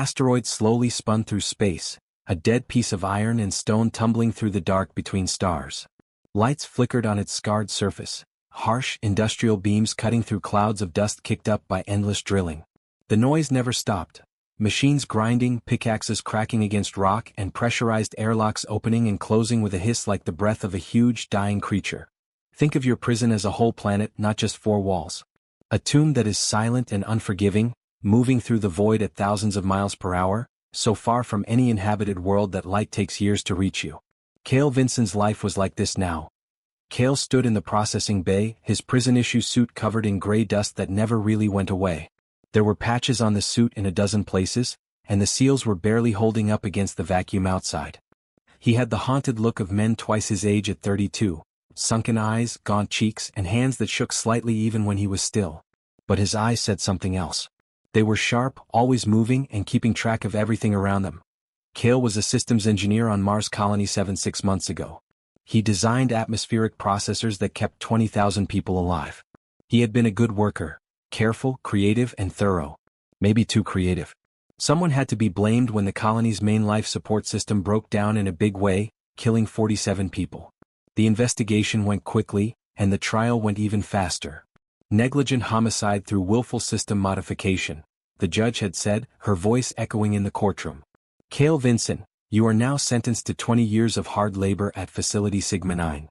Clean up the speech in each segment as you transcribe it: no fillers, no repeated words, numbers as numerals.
asteroid slowly spun through space, a dead piece of iron and stone tumbling through the dark between stars. Lights flickered on its scarred surface, harsh industrial beams cutting through clouds of dust kicked up by endless drilling. The noise never stopped. Machines grinding, pickaxes cracking against rock, and pressurized airlocks opening and closing with a hiss like the breath of a huge, dying creature. Think of your prison as a whole planet, not just four walls. A tomb that is silent and unforgiving, moving through the void at thousands of miles per hour, so far from any inhabited world that light takes years to reach you. Cale Vinson's life was like this now. Cale stood in the processing bay, his prison-issue suit covered in gray dust that never really went away. There were patches on the suit in a dozen places, and the seals were barely holding up against the vacuum outside. He had the haunted look of men twice his age at 32, sunken eyes, gaunt cheeks, and hands that shook slightly even when he was still. But his eyes said something else. They were sharp, always moving and keeping track of everything around them. Cale was a systems engineer on Mars Colony 7 6 months ago. He designed atmospheric processors that kept 20,000 people alive. He had been a good worker. Careful, creative, and thorough. Maybe too creative. Someone had to be blamed when the colony's main life support system broke down in a big way, killing 47 people. The investigation went quickly, and the trial went even faster. Negligent homicide through willful system modification, the judge had said, her voice echoing in the courtroom. Cale Vinson, you are now sentenced to 20 years of hard labor at Facility Sigma 9.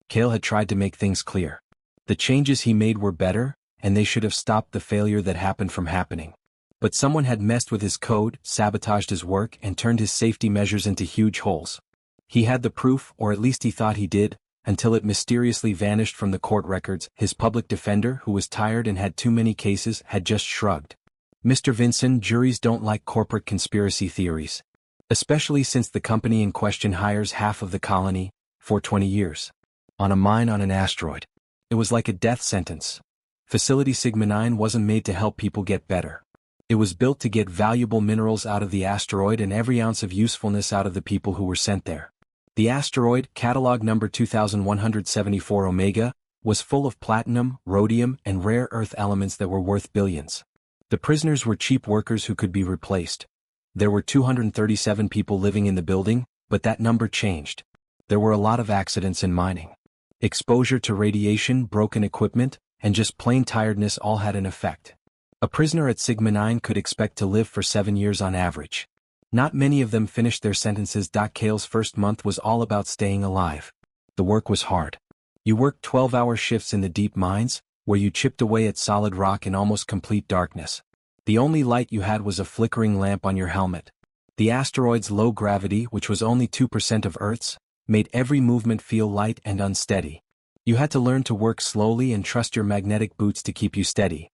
Cale had tried to make things clear. The changes he made were better, and they should have stopped the failure that happened from happening. But someone had messed with his code, sabotaged his work, and turned his safety measures into huge holes. He had the proof, or at least he thought he did, until it mysteriously vanished from the court records. His public defender, who was tired and had too many cases, had just shrugged. Mr. Vinson, juries don't like corporate conspiracy theories. Especially since the company in question hires half of the colony, for 20 years. On a mine on an asteroid. It was like a death sentence. Facility Sigma 9 wasn't made to help people get better. It was built to get valuable minerals out of the asteroid and every ounce of usefulness out of the people who were sent there. The asteroid, catalog number 2174 Omega, was full of platinum, rhodium, and rare earth elements that were worth billions. The prisoners were cheap workers who could be replaced. There were 237 people living in the building, but that number changed. There were a lot of accidents in mining. Exposure to radiation, broken equipment, and just plain tiredness all had an effect. A prisoner at Sigma 9 could expect to live for 7 years on average. Not many of them finished their sentences. Cale's first month was all about staying alive. The work was hard. You worked 12-hour shifts in the deep mines, where you chipped away at solid rock in almost complete darkness. The only light you had was a flickering lamp on your helmet. The asteroid's low gravity, which was only 2% of Earth's, made every movement feel light and unsteady. You had to learn to work slowly and trust your magnetic boots to keep you steady.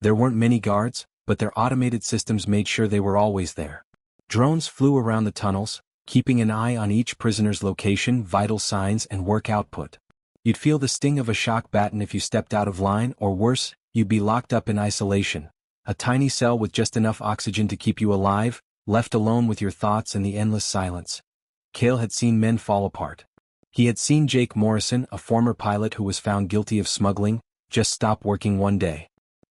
There weren't many guards, but their automated systems made sure they were always there. Drones flew around the tunnels, keeping an eye on each prisoner's location, vital signs, and work output. You'd feel the sting of a shock baton if you stepped out of line, or worse, you'd be locked up in isolation. A tiny cell with just enough oxygen to keep you alive, left alone with your thoughts and the endless silence. Cale had seen men fall apart. He had seen Jake Morrison, a former pilot who was found guilty of smuggling, just stop working one day.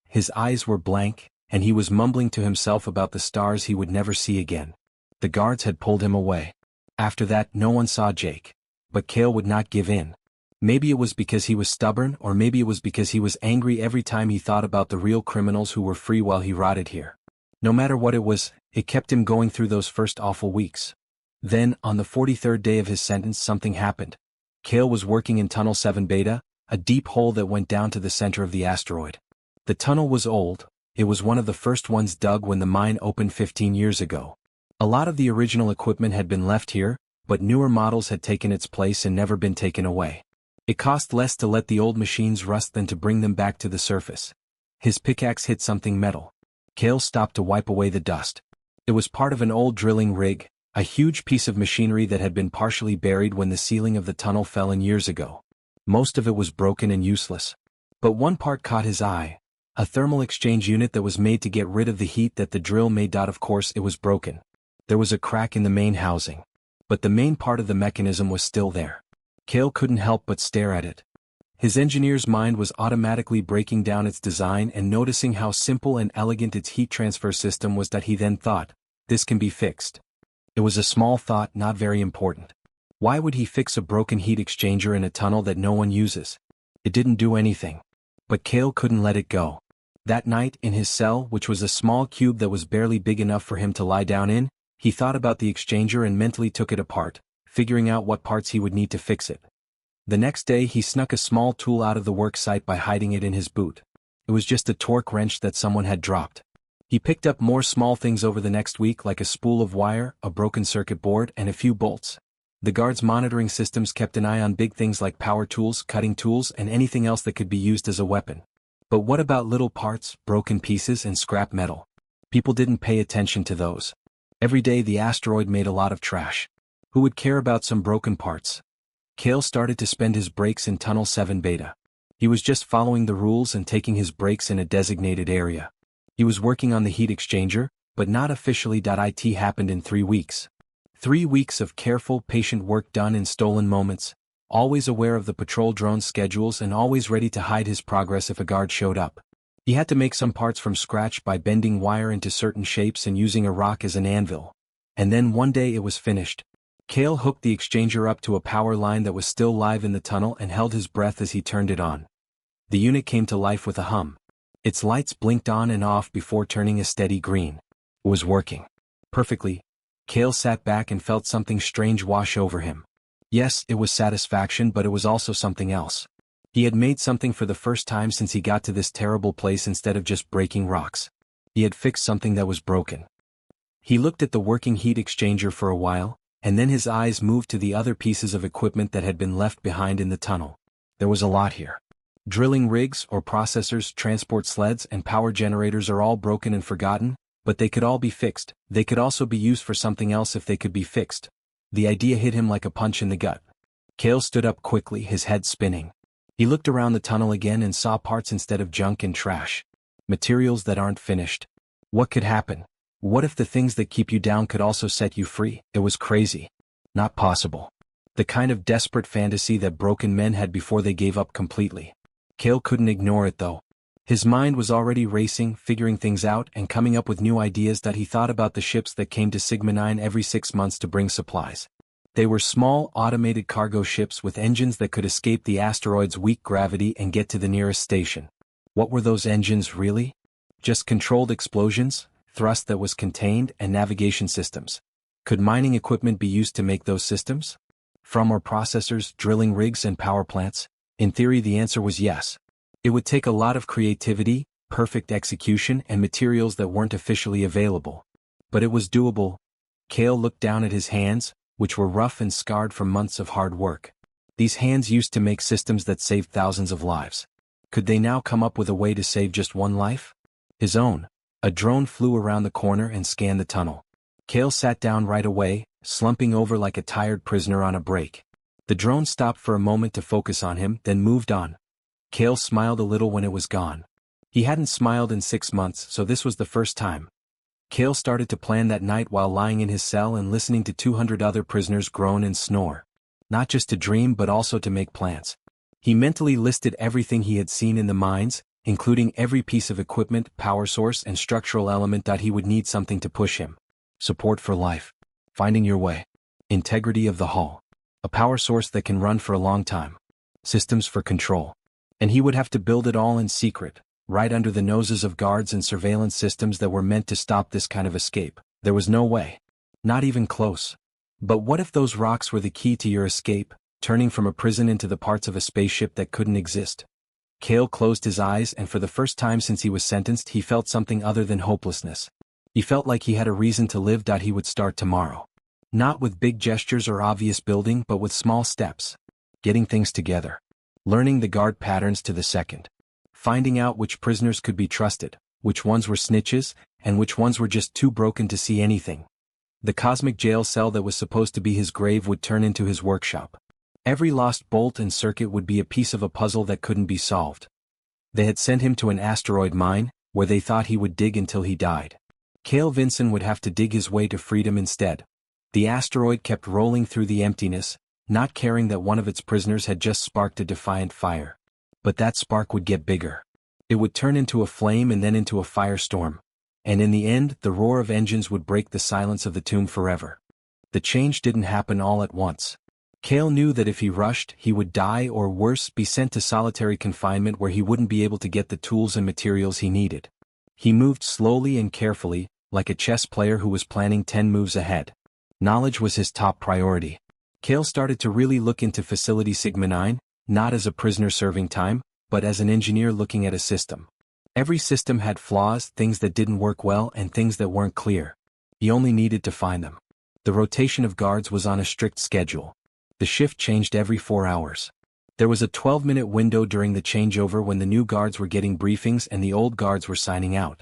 His eyes were blank, and he was mumbling to himself about the stars he would never see again. The guards had pulled him away. After that, no one saw Jake. But Cale would not give in. Maybe it was because he was stubborn, or maybe it was because he was angry every time he thought about the real criminals who were free while he rotted here. No matter what it was, it kept him going through those first awful weeks. Then, on the 43rd day of his sentence, something happened. Cale was working in Tunnel 7 Beta, a deep hole that went down to the center of the asteroid. The tunnel was old. It was one of the first ones dug when the mine opened 15 years ago. A lot of the original equipment had been left here, but newer models had taken its place and never been taken away. It cost less to let the old machines rust than to bring them back to the surface. His pickaxe hit something metal. Cale stopped to wipe away the dust. It was part of an old drilling rig, a huge piece of machinery that had been partially buried when the ceiling of the tunnel fell in years ago. Most of it was broken and useless. But one part caught his eye, a thermal exchange unit that was made to get rid of the heat that the drill made. Of course, it was broken. There was a crack in the main housing. But the main part of the mechanism was still there. Cale couldn't help but stare at it. His engineer's mind was automatically breaking down its design and noticing how simple and elegant its heat transfer system was. He then thought, This can be fixed. It was a small thought, not very important. Why would he fix a broken heat exchanger in a tunnel that no one uses? It didn't do anything. But Cale couldn't let it go. That night, in his cell, which was a small cube that was barely big enough for him to lie down in, he thought about the exchanger and mentally took it apart, figuring out what parts he would need to fix it. The next day he snuck a small tool out of the work site by hiding it in his boot. It was just a torque wrench that someone had dropped. He picked up more small things over the next week, like a spool of wire, a broken circuit board, and a few bolts. The guard's monitoring systems kept an eye on big things like power tools, cutting tools, and anything else that could be used as a weapon. But what about little parts, broken pieces, and scrap metal? People didn't pay attention to those. Every day the asteroid made a lot of trash. Who would care about some broken parts? Cale started to spend his breaks in Tunnel 7 Beta. He was just following the rules and taking his breaks in a designated area. He was working on the heat exchanger, but not officially. It happened in 3 weeks. 3 weeks of careful, patient work done in stolen moments, always aware of the patrol drone's schedules and always ready to hide his progress if a guard showed up. He had to make some parts from scratch by bending wire into certain shapes and using a rock as an anvil. And then one day it was finished. Cale hooked the exchanger up to a power line that was still live in the tunnel and held his breath as he turned it on. The unit came to life with a hum. Its lights blinked on and off before turning a steady green. It was working perfectly. Cale sat back and felt something strange wash over him. Yes, it was satisfaction, but it was also something else. He had made something for the first time since he got to this terrible place instead of just breaking rocks. He had fixed something that was broken. He looked at the working heat exchanger for a while, and then his eyes moved to the other pieces of equipment that had been left behind in the tunnel. There was a lot here. Drilling rigs or processors, transport sleds, and power generators are all broken and forgotten, but they could all be fixed. They could also be used for something else if they could be fixed. The idea hit him like a punch in the gut. Cale stood up quickly, his head spinning. He looked around the tunnel again and saw parts instead of junk and trash. Materials that aren't finished. What could happen? What if the things that keep you down could also set you free? It was crazy. Not possible. The kind of desperate fantasy that broken men had before they gave up completely. Cale couldn't ignore it though. His mind was already racing, figuring things out and coming up with new ideas. That he thought about the ships that came to Sigma 9 every 6 months to bring supplies. They were small, automated cargo ships with engines that could escape the asteroid's weak gravity and get to the nearest station. What were those engines really? Just controlled explosions, thrust that was contained, and navigation systems. Could mining equipment be used to make those systems? From our processors, drilling rigs, and power plants? In theory, the answer was yes. It would take a lot of creativity, perfect execution, and materials that weren't officially available. But it was doable. Cale looked down at his hands, which were rough and scarred from months of hard work. These hands used to make systems that saved thousands of lives. Could they now come up with a way to save just one life? His own. A drone flew around the corner and scanned the tunnel. Cale sat down right away, slumping over like a tired prisoner on a break. The drone stopped for a moment to focus on him, then moved on. Cale smiled a little when it was gone. He hadn't smiled in 6 months, so this was the first time. Cale started to plan that night while lying in his cell and listening to 200 other prisoners groan and snore. Not just to dream but also to make plans. He mentally listed everything he had seen in the mines, including every piece of equipment, power source, and structural element that he would need something to push him. Support for life. Finding your way. Integrity of the hull. A power source that can run for a long time. Systems for control. And he would have to build it all in secret, right under the noses of guards and surveillance systems that were meant to stop this kind of escape. There was no way. Not even close. But what if those rocks were the key to your escape, turning from a prison into the parts of a spaceship that couldn't exist? Cale closed his eyes, and for the first time since he was sentenced, he felt something other than hopelessness. He felt like he had a reason to live. He would start tomorrow. Not with big gestures or obvious building, but with small steps. Getting things together. Learning the guard patterns to the second. Finding out which prisoners could be trusted, which ones were snitches, and which ones were just too broken to see anything. The cosmic jail cell that was supposed to be his grave would turn into his workshop. Every lost bolt and circuit would be a piece of a puzzle that couldn't be solved. They had sent him to an asteroid mine, where they thought he would dig until he died. Cale Vinson would have to dig his way to freedom instead. The asteroid kept rolling through the emptiness, not caring that one of its prisoners had just sparked a defiant fire. But that spark would get bigger. It would turn into a flame and then into a firestorm. and in the end the roar of engines would break the silence of the tomb forever. The change didn't happen all at once. Cale knew that if he rushed, he would die or worse, be sent to solitary confinement where he wouldn't be able to get the tools and materials he needed. He moved slowly and carefully, like a chess player who was planning 10 moves ahead. Knowledge was his top priority. Cale started to really look into Facility Sigma 9, not as a prisoner serving time, but as an engineer looking at a system. Every system had flaws, things that didn't work well and things that weren't clear. He only needed to find them. The rotation of guards was on a strict schedule. The shift changed every 4 hours. There was a 12-minute window during the changeover when the new guards were getting briefings and the old guards were signing out.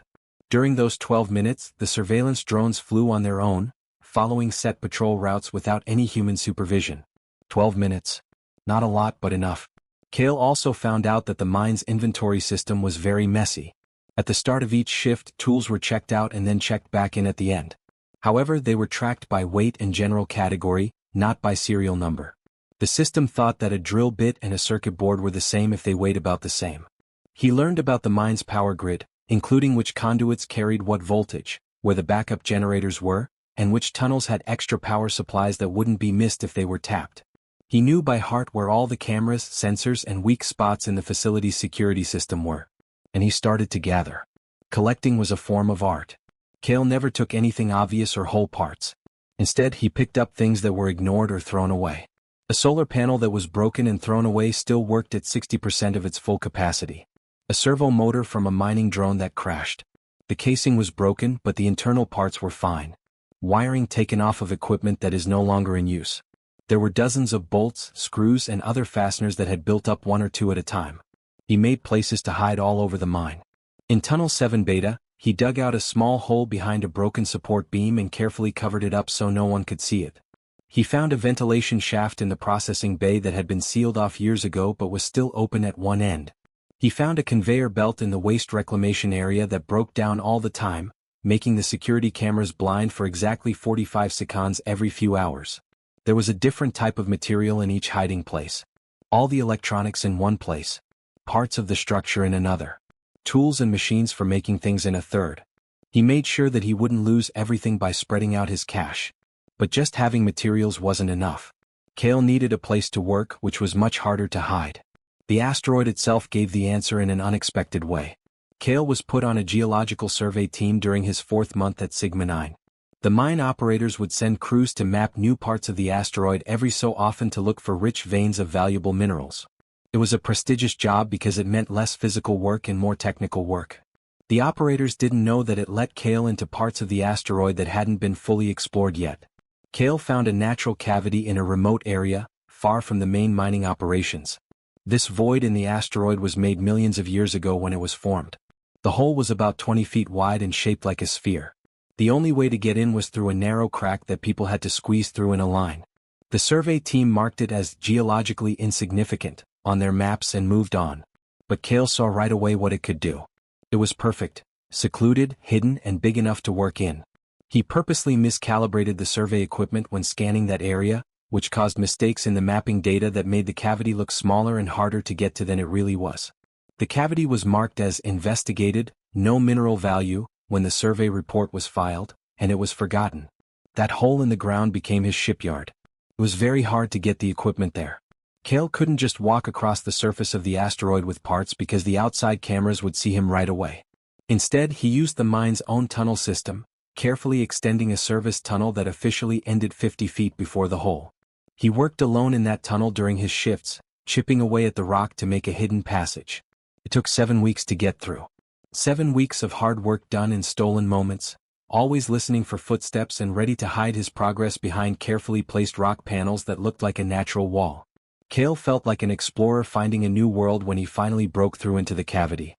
During those 12 minutes, the surveillance drones flew on their own, following set patrol routes without any human supervision. 12 minutes. Not a lot, but enough. Cale also found out that the mine's inventory system was very messy. At the start of each shift, tools were checked out and then checked back in at the end. However, they were tracked by weight and general category, not by serial number. The system thought that a drill bit and a circuit board were the same if they weighed about the same. He learned about the mine's power grid, including which conduits carried what voltage, where the backup generators were, and which tunnels had extra power supplies that wouldn't be missed if they were tapped. He knew by heart where all the cameras, sensors, and weak spots in the facility's security system were. And he started to gather. Collecting was a form of art. Cale never took anything obvious or whole parts. Instead, he picked up things that were ignored or thrown away. A solar panel that was broken and thrown away still worked at 60% of its full capacity. A servo motor from a mining drone that crashed. The casing was broken, but the internal parts were fine. Wiring taken off of equipment that is no longer in use. There were dozens of bolts, screws, and other fasteners that had built up one or two at a time. He made places to hide all over the mine. In Tunnel 7 Beta, he dug out a small hole behind a broken support beam and carefully covered it up so no one could see it. He found a ventilation shaft in the processing bay that had been sealed off years ago but was still open at one end. He found a conveyor belt in the waste reclamation area that broke down all the time, making the security cameras blind for exactly 45 seconds every few hours. There was a different type of material in each hiding place. All the electronics in one place. Parts of the structure in another. Tools and machines for making things in a third. He made sure that he wouldn't lose everything by spreading out his cash. But just having materials wasn't enough. Cale needed a place to work, which was much harder to hide. The asteroid itself gave the answer in an unexpected way. Cale was put on a geological survey team during his 4th month at Sigma 9. The mine operators would send crews to map new parts of the asteroid every so often to look for rich veins of valuable minerals. It was a prestigious job because it meant less physical work and more technical work. The operators didn't know that it let Cale into parts of the asteroid that hadn't been fully explored yet. Cale found a natural cavity in a remote area, far from the main mining operations. This void in the asteroid was made millions of years ago when it was formed. The hole was about 20 feet wide and shaped like a sphere. The only way to get in was through a narrow crack that people had to squeeze through in a line. The survey team marked it as geologically insignificant on their maps and moved on. But Cale saw right away what it could do. It was perfect, secluded, hidden, and big enough to work in. He purposely miscalibrated the survey equipment when scanning that area, which caused mistakes in the mapping data that made the cavity look smaller and harder to get to than it really was. The cavity was marked as investigated, no mineral value, when the survey report was filed, and it was forgotten. That hole in the ground became his shipyard. It was very hard to get the equipment there. Cale couldn't just walk across the surface of the asteroid with parts because the outside cameras would see him right away. Instead, he used the mine's own tunnel system, carefully extending a service tunnel that officially ended 50 feet before the hole. He worked alone in that tunnel during his shifts, chipping away at the rock to make a hidden passage. It took 7 weeks to get through. 7 weeks of hard work done in stolen moments, always listening for footsteps and ready to hide his progress behind carefully placed rock panels that looked like a natural wall. Cale felt like an explorer finding a new world when he finally broke through into the cavity.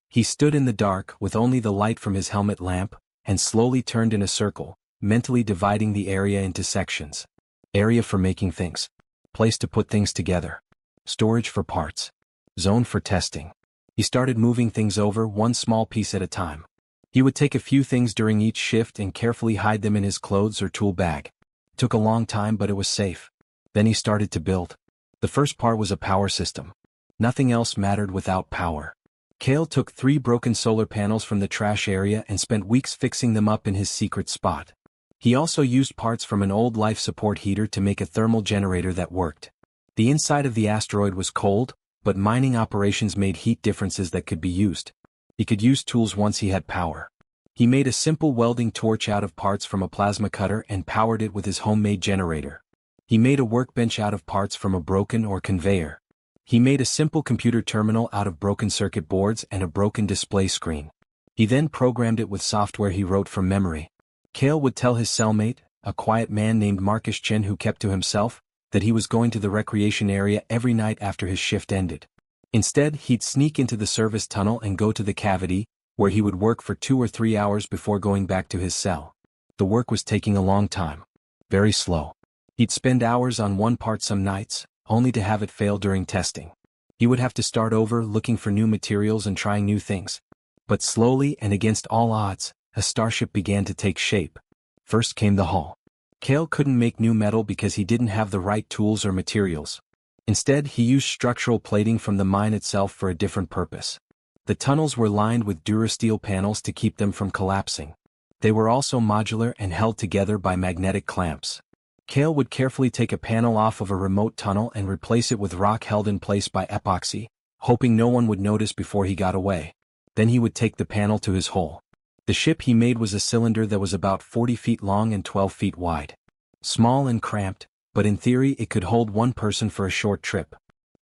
He stood in the dark with only the light from his helmet lamp, and slowly turned in a circle, mentally dividing the area into sections. Area for making things. Place to put things together. Storage for parts. Zone for testing. He started moving things over one small piece at a time. He would take a few things during each shift and carefully hide them in his clothes or tool bag. It took a long time, but it was safe. Then he started to build. The first part was a power system. Nothing else mattered without power. Cale took 3 broken solar panels from the trash area and spent weeks fixing them up in his secret spot. He also used parts from an old life support heater to make a thermal generator that worked. The inside of the asteroid was cold, but mining operations made heat differences that could be used. He could use tools once he had power. He made a simple welding torch out of parts from a plasma cutter and powered it with his homemade generator. He made a workbench out of parts from a broken or conveyor. He made a simple computer terminal out of broken circuit boards and a broken display screen. He then programmed it with software he wrote from memory. Cale would tell his cellmate, a quiet man named Marcus Chin who kept to himself, that he was going to the recreation area every night after his shift ended. Instead, he'd sneak into the service tunnel and go to the cavity, where he would work for 2 or 3 hours before going back to his cell. The work was taking a long time. Very slow. He'd spend hours on one part some nights, only to have it fail during testing. He would have to start over looking for new materials and trying new things. But slowly and against all odds, a starship began to take shape. First came the hull. Cale couldn't make new metal because he didn't have the right tools or materials. Instead, he used structural plating from the mine itself for a different purpose. The tunnels were lined with durasteel panels to keep them from collapsing. They were also modular and held together by magnetic clamps. Cale would carefully take a panel off of a remote tunnel and replace it with rock held in place by epoxy, hoping no one would notice before he got away. Then he would take the panel to his hole. The ship he made was a cylinder that was about 40 feet long and 12 feet wide. Small and cramped, but in theory it could hold one person for a short trip.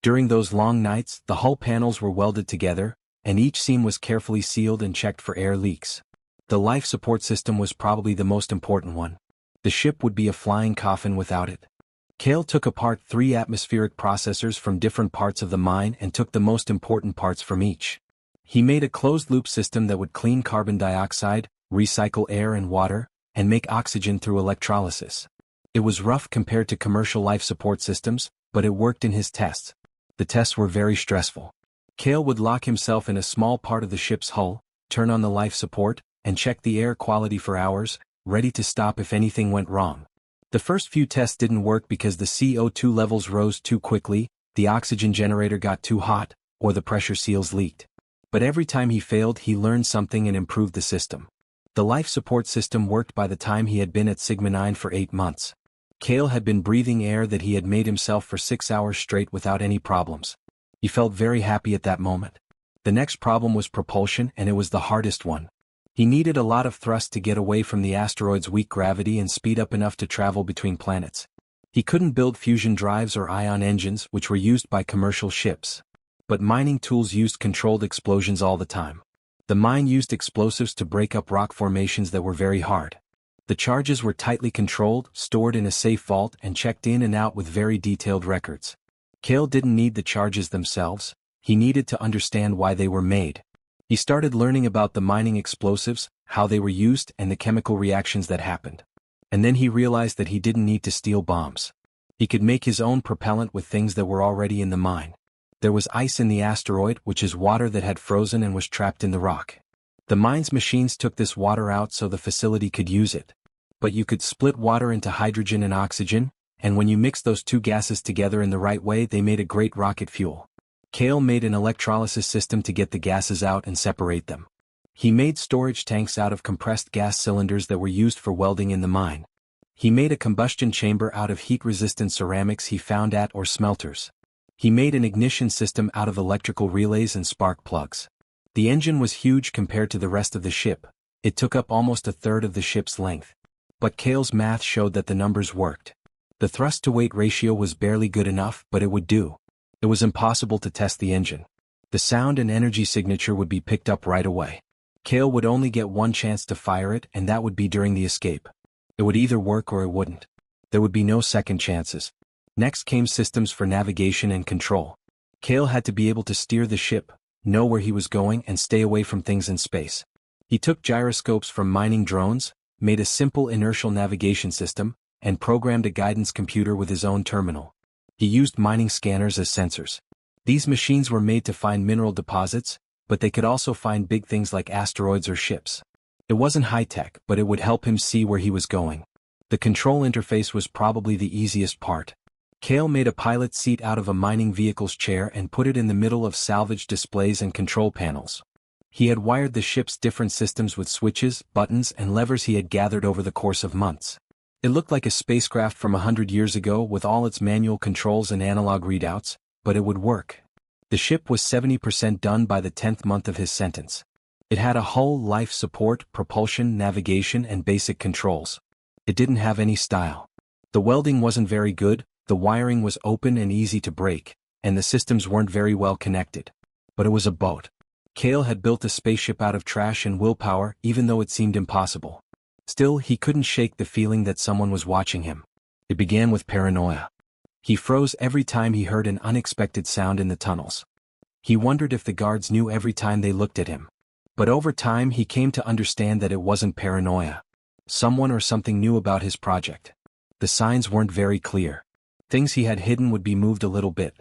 During those long nights, the hull panels were welded together, and each seam was carefully sealed and checked for air leaks. The life support system was probably the most important one. The ship would be a flying coffin without it. Cale took apart 3 atmospheric processors from different parts of the mine and took the most important parts from each. He made a closed-loop system that would clean carbon dioxide, recycle air and water, and make oxygen through electrolysis. It was rough compared to commercial life support systems, but it worked in his tests. The tests were very stressful. Cale would lock himself in a small part of the ship's hull, turn on the life support, and check the air quality for hours, ready to stop if anything went wrong. The first few tests didn't work because the CO2 levels rose too quickly, the oxygen generator got too hot, or the pressure seals leaked. But every time he failed, he learned something and improved the system. The life support system worked by the time he had been at Sigma 9 for 8 months. Cale had been breathing air that he had made himself for 6 hours straight without any problems. He felt very happy at that moment. The next problem was propulsion, and it was the hardest one. He needed a lot of thrust to get away from the asteroid's weak gravity and speed up enough to travel between planets. He couldn't build fusion drives or ion engines, which were used by commercial ships. But mining tools used controlled explosions all the time. The mine used explosives to break up rock formations that were very hard. The charges were tightly controlled, stored in a safe vault, and checked in and out with very detailed records. Cale didn't need the charges themselves, he needed to understand why they were made. He started learning about the mining explosives, how they were used, and the chemical reactions that happened. And then he realized that he didn't need to steal bombs. He could make his own propellant with things that were already in the mine. There was ice in the asteroid, which is water that had frozen and was trapped in the rock. The mine's machines took this water out so the facility could use it. But you could split water into hydrogen and oxygen, and when you mix those two gases together in the right way, they made a great rocket fuel. Cale made an electrolysis system to get the gases out and separate them. He made storage tanks out of compressed gas cylinders that were used for welding in the mine. He made a combustion chamber out of heat-resistant ceramics he found at or smelters. He made an ignition system out of electrical relays and spark plugs. The engine was huge compared to the rest of the ship. It took up almost a third of the ship's length. But Cale's math showed that the numbers worked. The thrust-to-weight ratio was barely good enough, but it would do. It was impossible to test the engine. The sound and energy signature would be picked up right away. Cale would only get one chance to fire it, and that would be during the escape. It would either work or it wouldn't. There would be no second chances. Next came systems for navigation and control. Cale had to be able to steer the ship, know where he was going, and stay away from things in space. He took gyroscopes from mining drones, made a simple inertial navigation system, and programmed a guidance computer with his own terminal. He used mining scanners as sensors. These machines were made to find mineral deposits, but they could also find big things like asteroids or ships. It wasn't high-tech, but it would help him see where he was going. The control interface was probably the easiest part. Kale made a pilot seat out of a mining vehicle's chair and put it in the middle of salvaged displays and control panels. He had wired the ship's different systems with switches, buttons, and levers he had gathered over the course of months. It looked like a spacecraft from 100 years ago with all its manual controls and analog readouts, but it would work. The ship was 70% done by the 10th month of his sentence. It had a hull, life support, propulsion, navigation, and basic controls. It didn't have any style. The welding wasn't very good, the wiring was open and easy to break, and the systems weren't very well connected. But it was a boat. Kale had built a spaceship out of trash and willpower, even though it seemed impossible. Still, he couldn't shake the feeling that someone was watching him. It began with paranoia. He froze every time he heard an unexpected sound in the tunnels. He wondered if the guards knew every time they looked at him. But over time he came to understand that it wasn't paranoia. Someone or something knew about his project. The signs weren't very clear. Things he had hidden would be moved a little bit.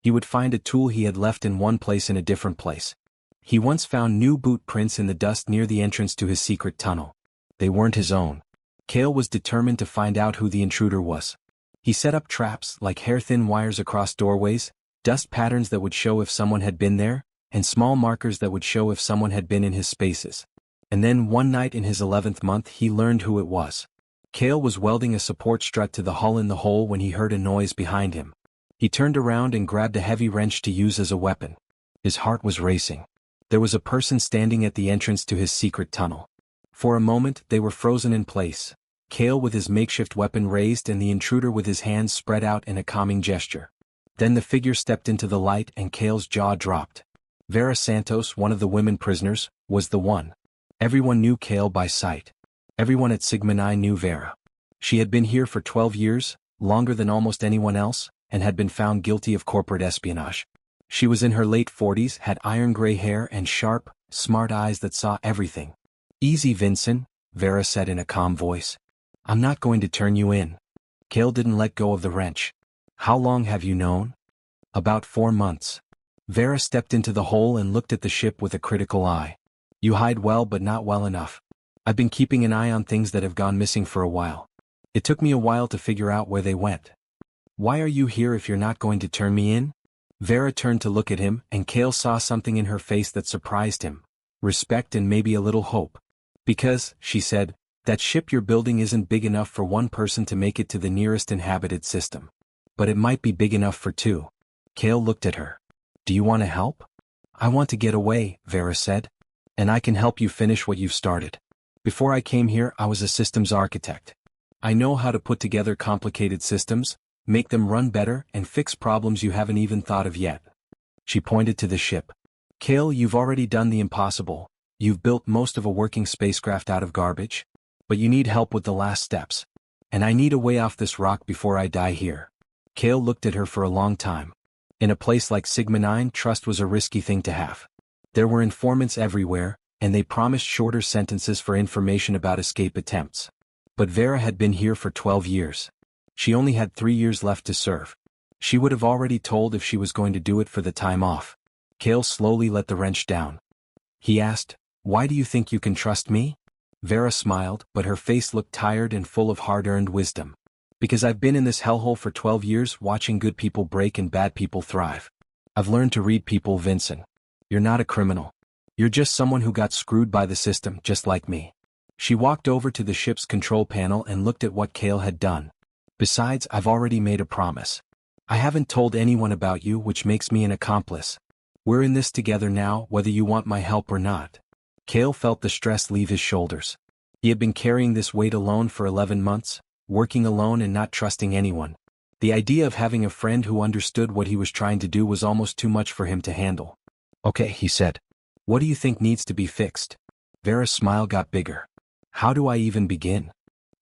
He would find a tool he had left in one place in a different place. He once found new boot prints in the dust near the entrance to his secret tunnel. They weren't his own. Kale was determined to find out who the intruder was. He set up traps like hair-thin wires across doorways, dust patterns that would show if someone had been there, and small markers that would show if someone had been in his spaces. And then one night in his 11th month he learned who it was. Kale was welding a support strut to the hull in the hole when he heard a noise behind him. He turned around and grabbed a heavy wrench to use as a weapon. His heart was racing. There was a person standing at the entrance to his secret tunnel. For a moment they were frozen in place, Kale with his makeshift weapon raised and the intruder with his hands spread out in a calming gesture. Then the figure stepped into the light and Kale's jaw dropped. Vera Santos, one of the women prisoners, was the one. Everyone knew Kale by sight. Everyone at Sigma 9 knew Vera. She had been here for 12 years, longer than almost anyone else, and had been found guilty of corporate espionage. She was in her late 40s, had iron gray hair and sharp, smart eyes that saw everything. "Easy, Vincent," Vera said in a calm voice. "I'm not going to turn you in." Kale didn't let go of the wrench. "How long have you known?" "About 4 months." Vera stepped into the hole and looked at the ship with a critical eye. "You hide well but not well enough. I've been keeping an eye on things that have gone missing for a while. It took me a while to figure out where they went. Why are you here if you're not going to turn me in?" Vera turned to look at him, and Kale saw something in her face that surprised him. Respect and maybe a little hope. "Because," she said, "that ship you're building isn't big enough for one person to make it to the nearest inhabited system. But it might be big enough for 2. Kale looked at her. "Do you want to help?" "I want to get away," Vera said. "And I can help you finish what you've started. Before I came here I was a systems architect. I know how to put together complicated systems, make them run better, and fix problems you haven't even thought of yet." She pointed to the ship. "Kale, you've already done the impossible. You've built most of a working spacecraft out of garbage. But you need help with the last steps. And I need a way off this rock before I die here." Kale looked at her for a long time. In a place like Sigma 9, trust was a risky thing to have. There were informants everywhere, and they promised shorter sentences for information about escape attempts. But Vera had been here for 12 years. She only had 3 years left to serve. She would have already told if she was going to do it for the time off. Kale slowly let the wrench down. He asked, "Why do you think you can trust me?" Vera smiled, but her face looked tired and full of hard-earned wisdom. "Because I've been in this hellhole for 12 years watching good people break and bad people thrive. I've learned to read people, Vincent. You're not a criminal. You're just someone who got screwed by the system, just like me." She walked over to the ship's control panel and looked at what Kale had done. "Besides, I've already made a promise. I haven't told anyone about you, which makes me an accomplice. We're in this together now, whether you want my help or not." Kale felt the stress leave his shoulders. He had been carrying this weight alone for 11 months, working alone and not trusting anyone. The idea of having a friend who understood what he was trying to do was almost too much for him to handle. "Okay," he said. "What do you think needs to be fixed?" Vera's smile got bigger. "How do I even begin?"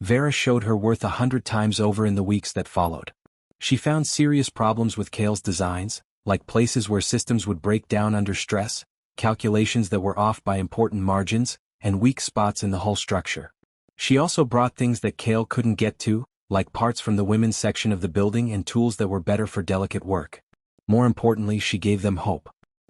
Vera showed her worth 100 times over in the weeks that followed. She found serious problems with Kale's designs, like places where systems would break down under stress, calculations that were off by important margins, and weak spots in the hull structure. She also brought things that Kale couldn't get to, like parts from the women's section of the building and tools that were better for delicate work. More importantly, she gave them hope.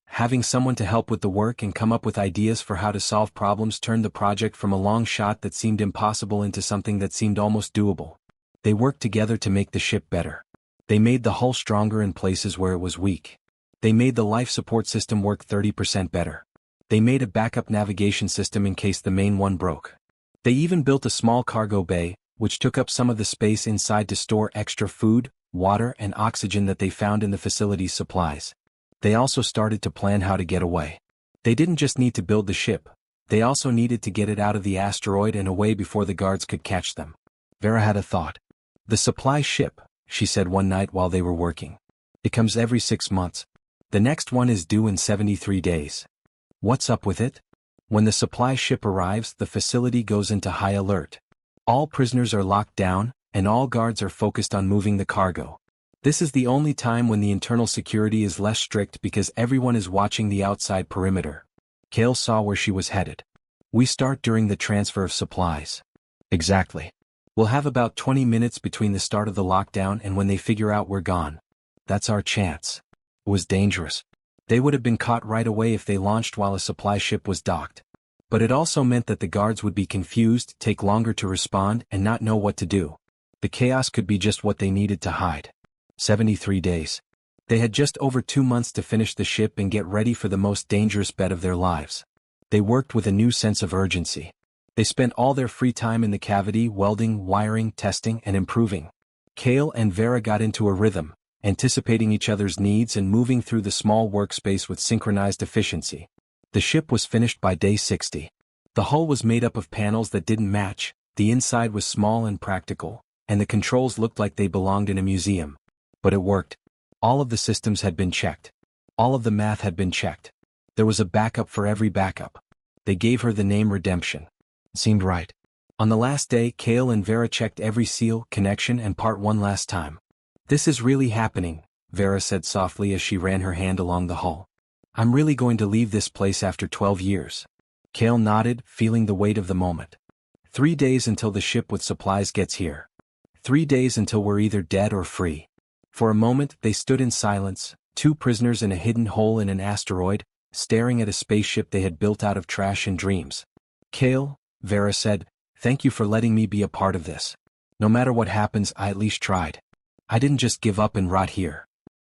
Having someone to help with the work and come up with ideas for how to solve problems turned the project from a long shot that seemed impossible into something that seemed almost doable. They worked together to make the ship better. They made the hull stronger in places where it was weak. They made the life support system work 30% better. They made a backup navigation system in case the main one broke. They even built a small cargo bay, which took up some of the space inside to store extra food, water and oxygen that they found in the facility's supplies. They also started to plan how to get away. They didn't just need to build the ship, they also needed to get it out of the asteroid and away before the guards could catch them. Vera had a thought. The supply ship, she said one night while they were working. It comes every 6 months. The next one is due in 73 days. What's up with it? When the supply ship arrives, the facility goes into high alert. All prisoners are locked down, and all guards are focused on moving the cargo. This is the only time when the internal security is less strict because everyone is watching the outside perimeter. Kale saw where she was headed. We start during the transfer of supplies. Exactly. We'll have about 20 minutes between the start of the lockdown and when they figure out we're gone. That's our chance. It was dangerous. They would have been caught right away if they launched while a supply ship was docked. But it also meant that the guards would be confused, take longer to respond, and not know what to do. The chaos could be just what they needed to hide. 73 days. They had just over 2 months to finish the ship and get ready for the most dangerous bet of their lives. They worked with a new sense of urgency. They spent all their free time in the cavity, welding, wiring, testing, and improving. Kale and Vera got into a rhythm, anticipating each other's needs and moving through the small workspace with synchronized efficiency. The ship was finished by day 60. The hull was made up of panels that didn't match, the inside was small and practical, and the controls looked like they belonged in a museum. But it worked. All of the systems had been checked. All of the math had been checked. There was a backup for every backup. They gave her the name Redemption. It seemed right. On the last day, Kale and Vera checked every seal, connection, and part one last time. This is really happening, Vera said softly as she ran her hand along the hull. I'm really going to leave this place after 12 years. Kale nodded, feeling the weight of the moment. 3 days until the ship with supplies gets here. 3 days until we're either dead or free. For a moment, they stood in silence, 2 prisoners in a hidden hole in an asteroid, staring at a spaceship they had built out of trash and dreams. Kale, Vera said, thank you for letting me be a part of this. No matter what happens, I at least tried. I didn't just give up and rot here.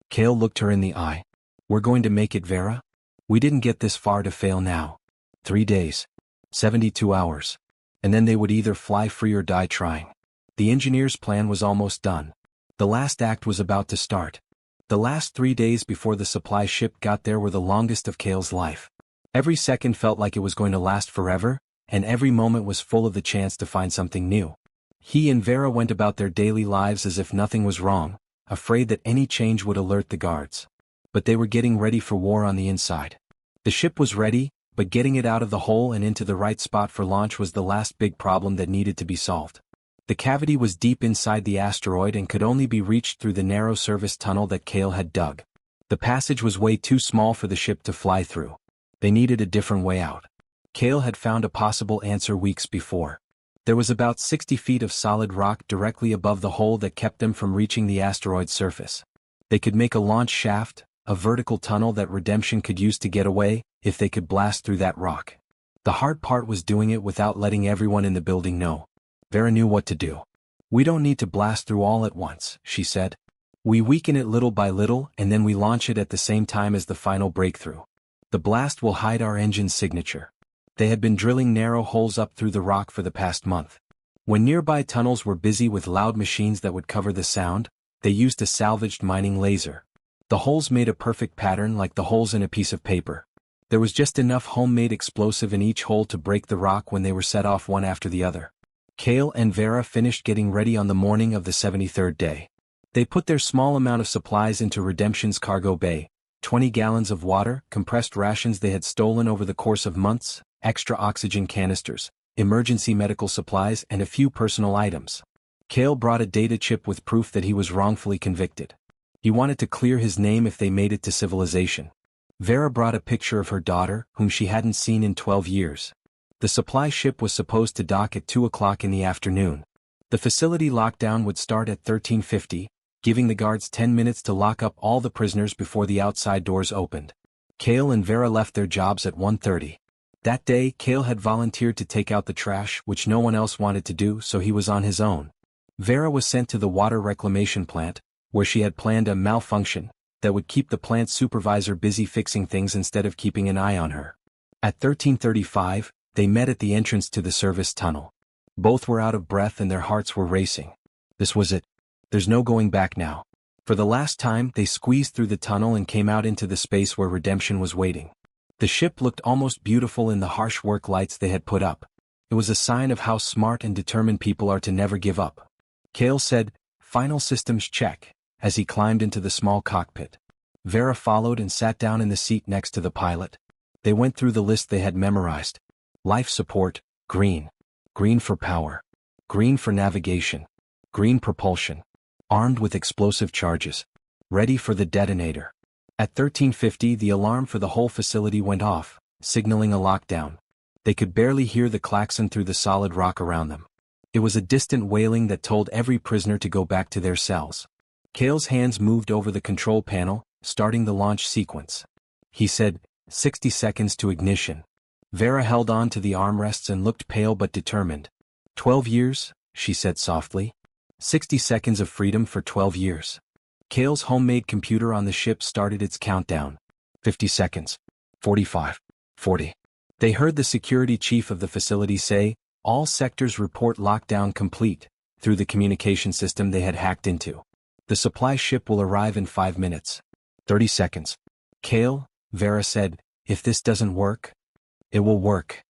Kale looked her in the eye. We're going to make it, Vera? We didn't get this far to fail now. 3 days. 72 hours. And then they would either fly free or die trying. The engineer's plan was almost done. The last act was about to start. The last 3 days before the supply ship got there were the longest of Kale's life. Every second felt like it was going to last forever, and every moment was full of the chance to find something new. He and Vera went about their daily lives as if nothing was wrong, afraid that any change would alert the guards. But they were getting ready for war on the inside. The ship was ready, but getting it out of the hole and into the right spot for launch was the last big problem that needed to be solved. The cavity was deep inside the asteroid and could only be reached through the narrow service tunnel that Kale had dug. The passage was way too small for the ship to fly through. They needed a different way out. Kale had found a possible answer weeks before. There was about 60 feet of solid rock directly above the hole that kept them from reaching the asteroid's surface. They could make a launch shaft, a vertical tunnel that Redemption could use to get away, if they could blast through that rock. The hard part was doing it without letting everyone in the building know. Vera knew what to do. We don't need to blast through all at once, she said. We weaken it little by little and then we launch it at the same time as the final breakthrough. The blast will hide our engine's signature. They had been drilling narrow holes up through the rock for the past month. When nearby tunnels were busy with loud machines that would cover the sound, they used a salvaged mining laser. The holes made a perfect pattern like the holes in a piece of paper. There was just enough homemade explosive in each hole to break the rock when they were set off one after the other. Kale and Vera finished getting ready on the morning of the 73rd day. They put their small amount of supplies into Redemption's cargo bay, 20 gallons of water, compressed rations they had stolen over the course of months, extra oxygen canisters, emergency medical supplies and a few personal items. Kale brought a data chip with proof that he was wrongfully convicted. He wanted to clear his name if they made it to civilization. Vera brought a picture of her daughter, whom she hadn't seen in 12 years. The supply ship was supposed to dock at 2 o'clock in the afternoon. The facility lockdown would start at 13:50, giving the guards 10 minutes to lock up all the prisoners before the outside doors opened. Kale and Vera left their jobs at 1:30. That day, Kale had volunteered to take out the trash, which no one else wanted to do, so he was on his own. Vera was sent to the water reclamation plant, where she had planned a malfunction that would keep the plant supervisor busy fixing things instead of keeping an eye on her. At 13:35, they met at the entrance to the service tunnel. Both were out of breath and their hearts were racing. This was it. There's no going back now. For the last time, they squeezed through the tunnel and came out into the space where redemption was waiting. The ship looked almost beautiful in the harsh work lights they had put up. It was a sign of how smart and determined people are to never give up. Cale said, "Final systems check," as he climbed into the small cockpit. Vera followed and sat down in the seat next to the pilot. They went through the list they had memorized. Life support, green. Green for power. Green for navigation. Green propulsion. Armed with explosive charges. Ready for the detonator. At 13:50, the alarm for the whole facility went off, signaling a lockdown. They could barely hear the klaxon through the solid rock around them. It was a distant wailing that told every prisoner to go back to their cells. Cale's hands moved over the control panel, starting the launch sequence. He said, 60 seconds to ignition. Vera held on to the armrests and looked pale but determined. 12 years, she said softly. 60 seconds of freedom for 12 years. Cale's homemade computer on the ship started its countdown. 50 seconds. 45. 40. They heard the security chief of the facility say, "All sectors report lockdown complete," through the communication system they had hacked into. "The supply ship will arrive in 5 minutes. 30 seconds. Cale," Vera said, "if this doesn't work, it will work."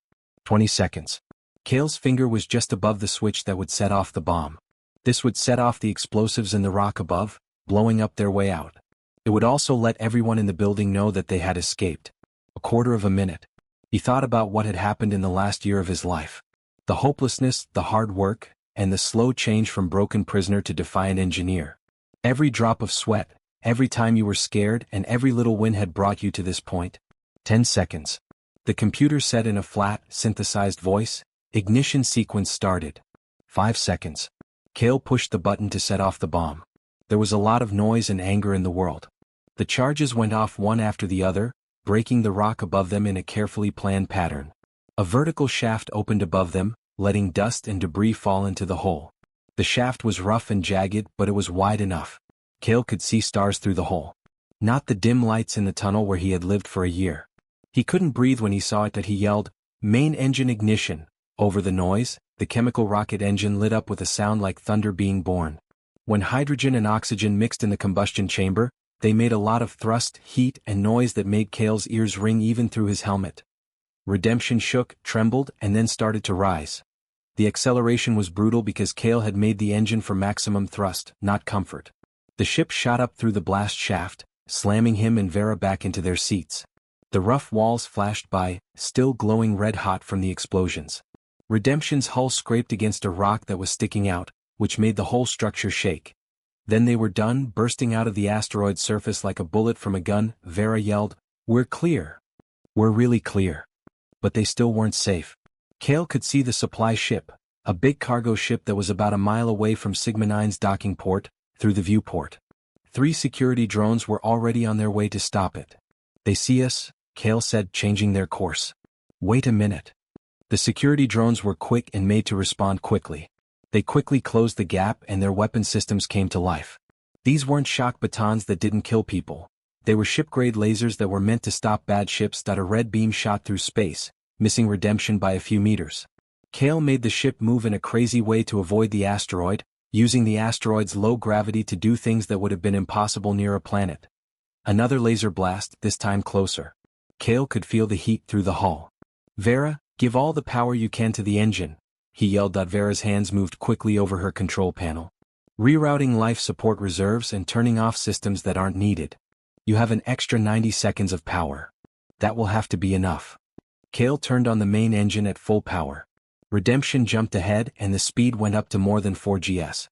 20 seconds. Cale's finger was just above the switch that would set off the bomb. This would set off the explosives in the rock above, blowing up their way out. It would also let everyone in the building know that they had escaped. A quarter of a minute. He thought about what had happened in the last year of his life. The hopelessness, the hard work, and the slow change from broken prisoner to defiant engineer. Every drop of sweat, every time you were scared, and every little win had brought you to this point. 10 seconds. The computer said in a flat, synthesized voice, "Ignition sequence started." 5 seconds. Cale pushed the button to set off the bomb. There was a lot of noise and anger in the world. The charges went off one after the other, breaking the rock above them in a carefully planned pattern. A vertical shaft opened above them, letting dust and debris fall into the hole. The shaft was rough and jagged, but it was wide enough. Cale could see stars through the hole. Not the dim lights in the tunnel where he had lived for a year. He couldn't breathe when he saw it that he yelled, "Main engine ignition." Over the noise, the chemical rocket engine lit up with a sound like thunder being born. When hydrogen and oxygen mixed in the combustion chamber, they made a lot of thrust, heat, and noise that made Cale's ears ring even through his helmet. Redemption shook, trembled, and then started to rise. The acceleration was brutal because Cale had made the engine for maximum thrust, not comfort. The ship shot up through the blast shaft, slamming him and Vera back into their seats. The rough walls flashed by, still glowing red-hot from the explosions. Redemption's hull scraped against a rock that was sticking out, which made the whole structure shake. Then they were done, bursting out of the asteroid's surface like a bullet from a gun. Vera yelled, "We're clear. We're really clear." But they still weren't safe. Cale could see the supply ship, a big cargo ship that was about a mile away from Sigma 9's docking port, through the viewport. 3 security drones were already on their way to stop it. "They see us," Cale said, changing their course. "Wait a minute." The security drones were quick and made to respond quickly. They quickly closed the gap and their weapon systems came to life. These weren't shock batons that didn't kill people. They were ship-grade lasers that were meant to stop bad ships. A red beam shot through space, missing Redemption by a few meters. Cale made the ship move in a crazy way to avoid the asteroid, using the asteroid's low gravity to do things that would have been impossible near a planet. Another laser blast, this time closer. Cale could feel the heat through the hull. "Vera, give all the power you can to the engine," he yelled. Vera's hands moved quickly over her control panel. "Rerouting life support reserves and turning off systems that aren't needed. You have an extra 90 seconds of power. That will have to be enough." Cale turned on the main engine at full power. Redemption jumped ahead and the speed went up to more than 4 gs.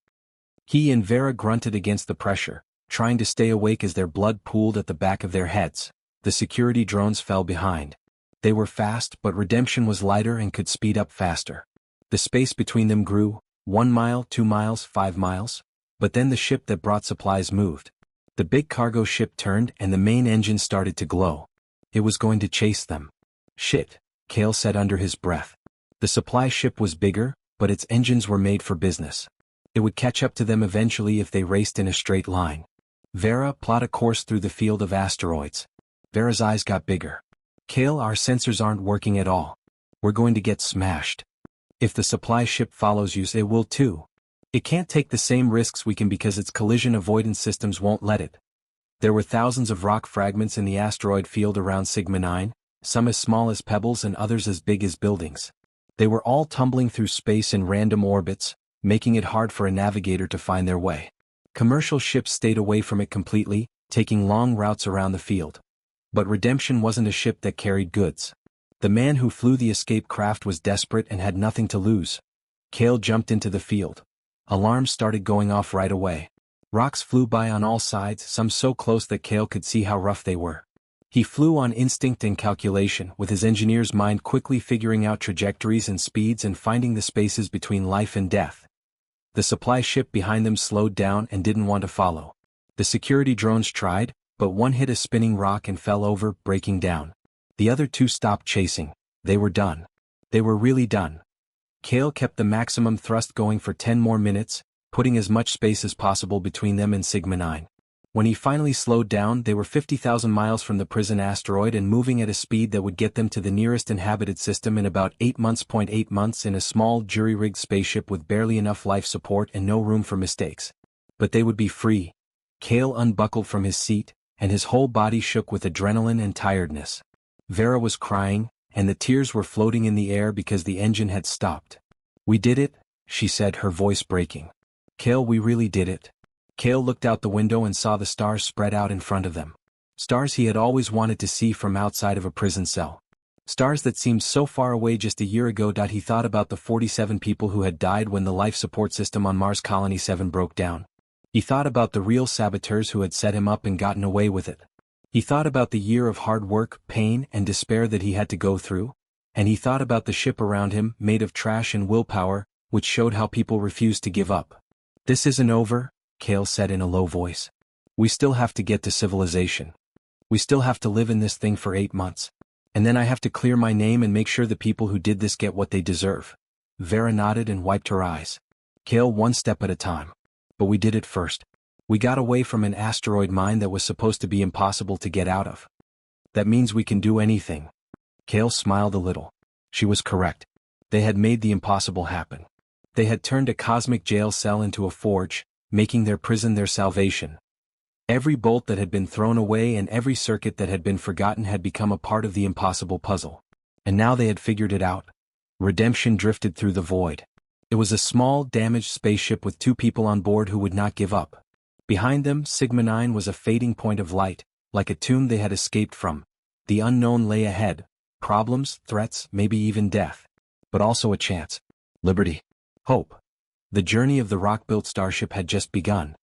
He and Vera grunted against the pressure, trying to stay awake as their blood pooled at the back of their heads. The security drones fell behind. They were fast, but Redemption was lighter and could speed up faster. The space between them grew, 1 mile, 2 miles, 5 miles. But then the ship that brought supplies moved. The big cargo ship turned and the main engine started to glow. It was going to chase them. "Shit," Cale said under his breath. The supply ship was bigger, but its engines were made for business. It would catch up to them eventually if they raced in a straight line. Vera, plot a course through the field of asteroids. Vera's eyes got bigger. Kale, our sensors aren't working at all. We're going to get smashed. If the supply ship follows you, it will too. It can't take the same risks we can because its collision avoidance systems won't let it. There were thousands of rock fragments in the asteroid field around Sigma 9, some as small as pebbles and others as big as buildings. They were all tumbling through space in random orbits, making it hard for a navigator to find their way. Commercial ships stayed away from it completely, taking long routes around the field. But Redemption wasn't a ship that carried goods. The man who flew the escape craft was desperate and had nothing to lose. Kale jumped into the field. Alarms started going off right away. Rocks flew by on all sides, some so close that Kale could see how rough they were. He flew on instinct and calculation, with his engineer's mind quickly figuring out trajectories and speeds and finding the spaces between life and death. The supply ship behind them slowed down and didn't want to follow. The security drones tried, but one hit a spinning rock and fell over, breaking down. The other two stopped chasing. They were done. They were really done. Kale kept the maximum thrust going for 10 more minutes, putting as much space as possible between them and Sigma 9. When he finally slowed down, they were 50,000 miles from the prison asteroid and moving at a speed that would get them to the nearest inhabited system in about 8 months. 8 months in a small, jury-rigged spaceship with barely enough life support and no room for mistakes. But they would be free. Kale unbuckled from his seat, and his whole body shook with adrenaline and tiredness. Vera was crying, and the tears were floating in the air because the engine had stopped. "We did it," she said, her voice breaking. "Kale, we really did it." Kale looked out the window and saw the stars spread out in front of them. Stars he had always wanted to see from outside of a prison cell. Stars that seemed so far away just a year ago. He thought about the 47 people who had died when the life support system on Mars Colony 7 broke down. He thought about the real saboteurs who had set him up and gotten away with it. He thought about the year of hard work, pain, and despair that he had to go through. And he thought about the ship around him, made of trash and willpower, which showed how people refused to give up. "This isn't over," Kale said in a low voice. "We still have to get to civilization. We still have to live in this thing for 8 months. And then I have to clear my name and make sure the people who did this get what they deserve." Vera nodded and wiped her eyes. "Kale, one step at a time. But we did it first. We got away from an asteroid mine that was supposed to be impossible to get out of. That means we can do anything." Kale smiled a little. She was correct. They had made the impossible happen. They had turned a cosmic jail cell into a forge, making their prison their salvation. Every bolt that had been thrown away and every circuit that had been forgotten had become a part of the impossible puzzle. And now they had figured it out. Redemption drifted through the void. It was a small, damaged spaceship with 2 people on board who would not give up. Behind them, Sigma 9 was a fading point of light, like a tomb they had escaped from. The unknown lay ahead. Problems, threats, maybe even death. But also a chance. Liberty. Hope. The journey of the rock-built Starship had just begun.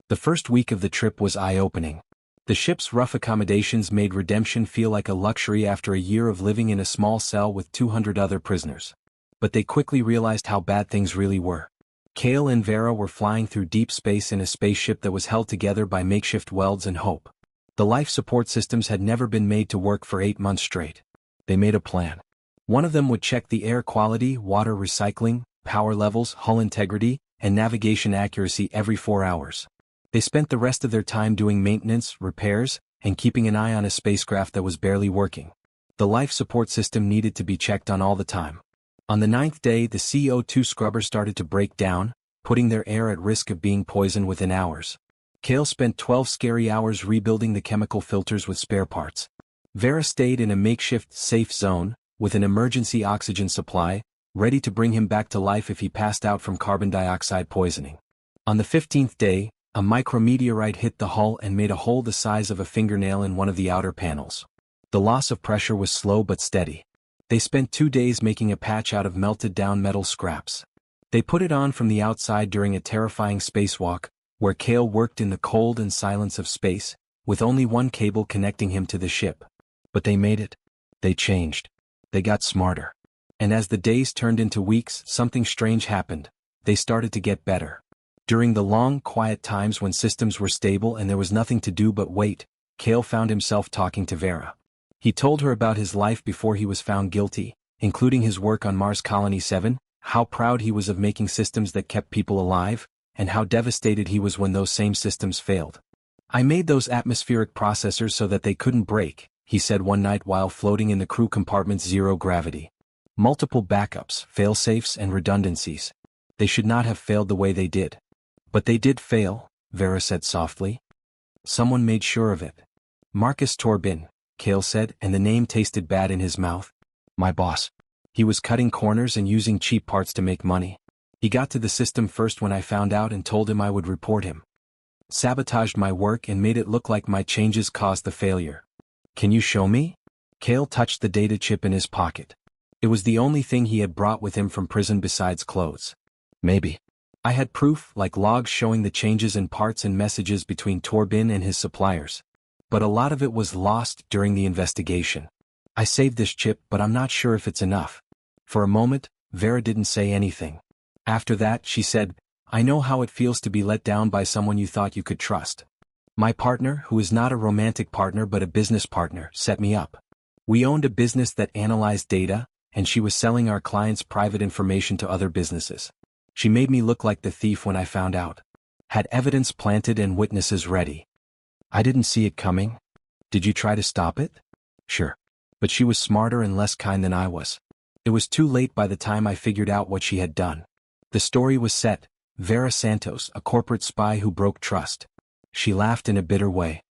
The first week of the trip was eye-opening. The ship's rough accommodations made Redemption feel like a luxury after a year of living in a small cell with 200 other prisoners. But they quickly realized how bad things really were. Kale and Vera were flying through deep space in a spaceship that was held together by makeshift welds and hope. The life support systems had never been made to work for 8 months straight. They made a plan. One of them would check the air quality, water recycling, power levels, hull integrity, and navigation accuracy every 4 hours. They spent the rest of their time doing maintenance, repairs, and keeping an eye on a spacecraft that was barely working. The life support system needed to be checked on all the time. On the 9th day, the CO2 scrubber started to break down, putting their air at risk of being poisoned within hours. Kale spent 12 scary hours rebuilding the chemical filters with spare parts. Vera stayed in a makeshift safe zone, with an emergency oxygen supply, ready to bring him back to life if he passed out from carbon dioxide poisoning. On the 15th day, a micrometeorite hit the hull and made a hole the size of a fingernail in one of the outer panels. The loss of pressure was slow but steady. They spent 2 days making a patch out of melted-down metal scraps. They put it on from the outside during a terrifying spacewalk, where Kale worked in the cold and silence of space, with only one cable connecting him to the ship. But they made it. They changed. They got smarter. And as the days turned into weeks, something strange happened. They started to get better. During the long, quiet times when systems were stable and there was nothing to do but wait, Kale found himself talking to Vera. He told her about his life before he was found guilty, including his work on Mars Colony 7, how proud he was of making systems that kept people alive, and how devastated he was when those same systems failed. "I made those atmospheric processors so that they couldn't break," he said one night while floating in the crew compartment's zero gravity. "Multiple backups, failsafes, and redundancies. They should not have failed the way they did." "But they did fail," Vera said softly. "Someone made sure of it." "Marcus Torbin," Cale said, and the name tasted bad in his mouth. "My boss. He was cutting corners and using cheap parts to make money. He got to the system first when I found out and told him I would report him. Sabotaged my work and made it look like my changes caused the failure." "Can you show me?" Cale touched the data chip in his pocket. It was the only thing he had brought with him from prison besides clothes. "Maybe." "I had proof, like logs showing the changes in parts and messages between Torbin and his suppliers. But a lot of it was lost during the investigation. I saved this chip, but I'm not sure if it's enough." For a moment, Vera didn't say anything. After that, she said, "I know how it feels to be let down by someone you thought you could trust. My partner, who is not a romantic partner but a business partner, set me up. We owned a business that analyzed data, and she was selling our clients' private information to other businesses. She made me look like the thief when I found out. Had evidence planted and witnesses ready. I didn't see it coming." "Did you try to stop it?" "Sure. But she was smarter and less kind than I was. It was too late by the time I figured out what she had done." The story was set. Vera Santos, a corporate spy who broke trust. She laughed in a bitter way.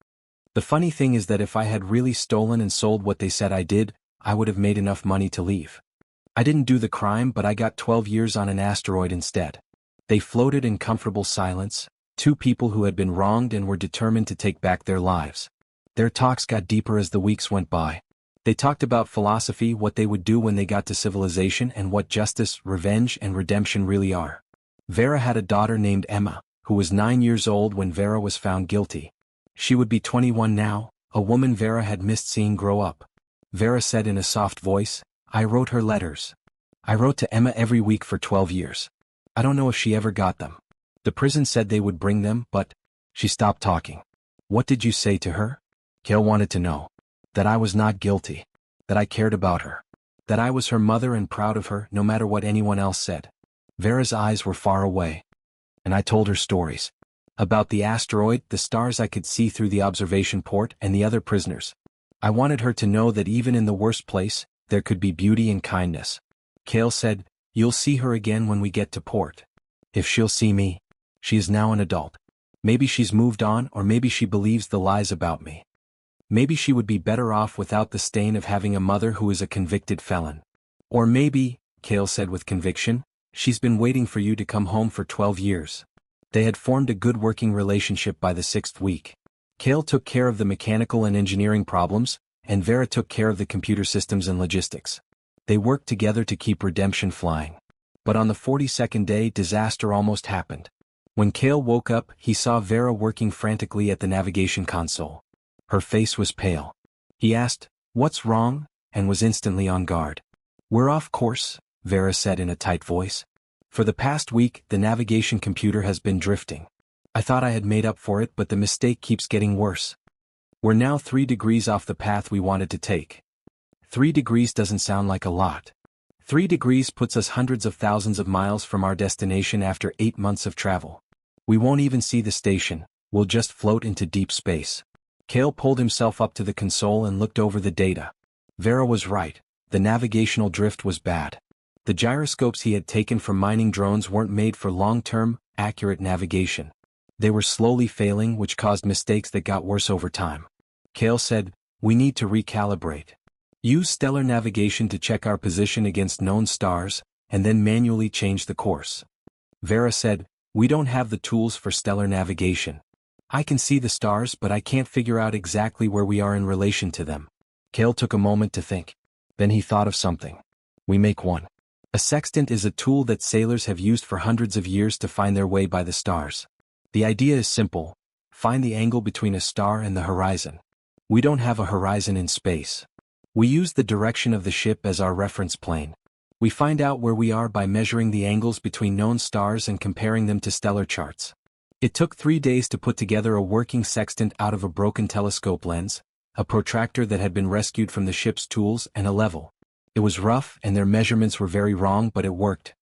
"The funny thing is that if I had really stolen and sold what they said I did, I would have made enough money to leave. I didn't do the crime, but I got 12 years on an asteroid instead." They floated in comfortable silence, two people who had been wronged and were determined to take back their lives. Their talks got deeper as the weeks went by. They talked about philosophy, what they would do when they got to civilization, and what justice, revenge, and redemption really are. Vera had a daughter named Emma, who was 9 years old when Vera was found guilty. She would be 21 now, a woman Vera had missed seeing grow up. Vera said in a soft voice, "I wrote her letters. I wrote to Emma every week for 12 years. I don't know if she ever got them. The prison said they would bring them, but..." She stopped talking. "What did you say to her?" Cale wanted to know. "That I was not guilty. That I cared about her. That I was her mother and proud of her, no matter what anyone else said." Vera's eyes were far away. "And I told her stories. About the asteroid, the stars I could see through the observation port, and the other prisoners. I wanted her to know that even in the worst place, there could be beauty and kindness." Cale said, "You'll see her again when we get to port. If she'll see me. She is now an adult. Maybe she's moved on, or maybe she believes the lies about me. Maybe she would be better off without the stain of having a mother who is a convicted felon. Or maybe," Cale said with conviction, "she's been waiting for you to come home for 12 years. They had formed a good working relationship by the 6th week. Cale took care of the mechanical and engineering problems, and Vera took care of the computer systems and logistics. They worked together to keep redemption flying. But on the 42nd day, disaster almost happened. When Cale woke up, he saw Vera working frantically at the navigation console. Her face was pale. He asked, "What's wrong?" and was instantly on guard. "We're off course," Vera said in a tight voice. "For the past week, the navigation computer has been drifting. I thought I had made up for it, but the mistake keeps getting worse. We're now 3 degrees off the path we wanted to take." 3 degrees doesn't sound like a lot. 3 degrees puts us hundreds of thousands of miles from our destination after 8 months of travel. We won't even see the station, we'll just float into deep space. Cale pulled himself up to the console and looked over the data. Vera was right, the navigational drift was bad. The gyroscopes he had taken from mining drones weren't made for long-term, accurate navigation. They were slowly failing, which caused mistakes that got worse over time. Cale said, "We need to recalibrate. Use stellar navigation to check our position against known stars, and then manually change the course." Vera said, "We don't have the tools for stellar navigation. I can see the stars, but I can't figure out exactly where we are in relation to them." Cale took a moment to think. Then he thought of something. "We make one. A sextant is a tool that sailors have used for hundreds of years to find their way by the stars. The idea is simple. Find the angle between a star and the horizon. We don't have a horizon in space. We use the direction of the ship as our reference plane. We find out where we are by measuring the angles between known stars and comparing them to stellar charts. It took 3 days to put together a working sextant out of a broken telescope lens, a protractor that had been rescued from the ship's tools, and a level. It was rough and their measurements were very wrong, but it worked."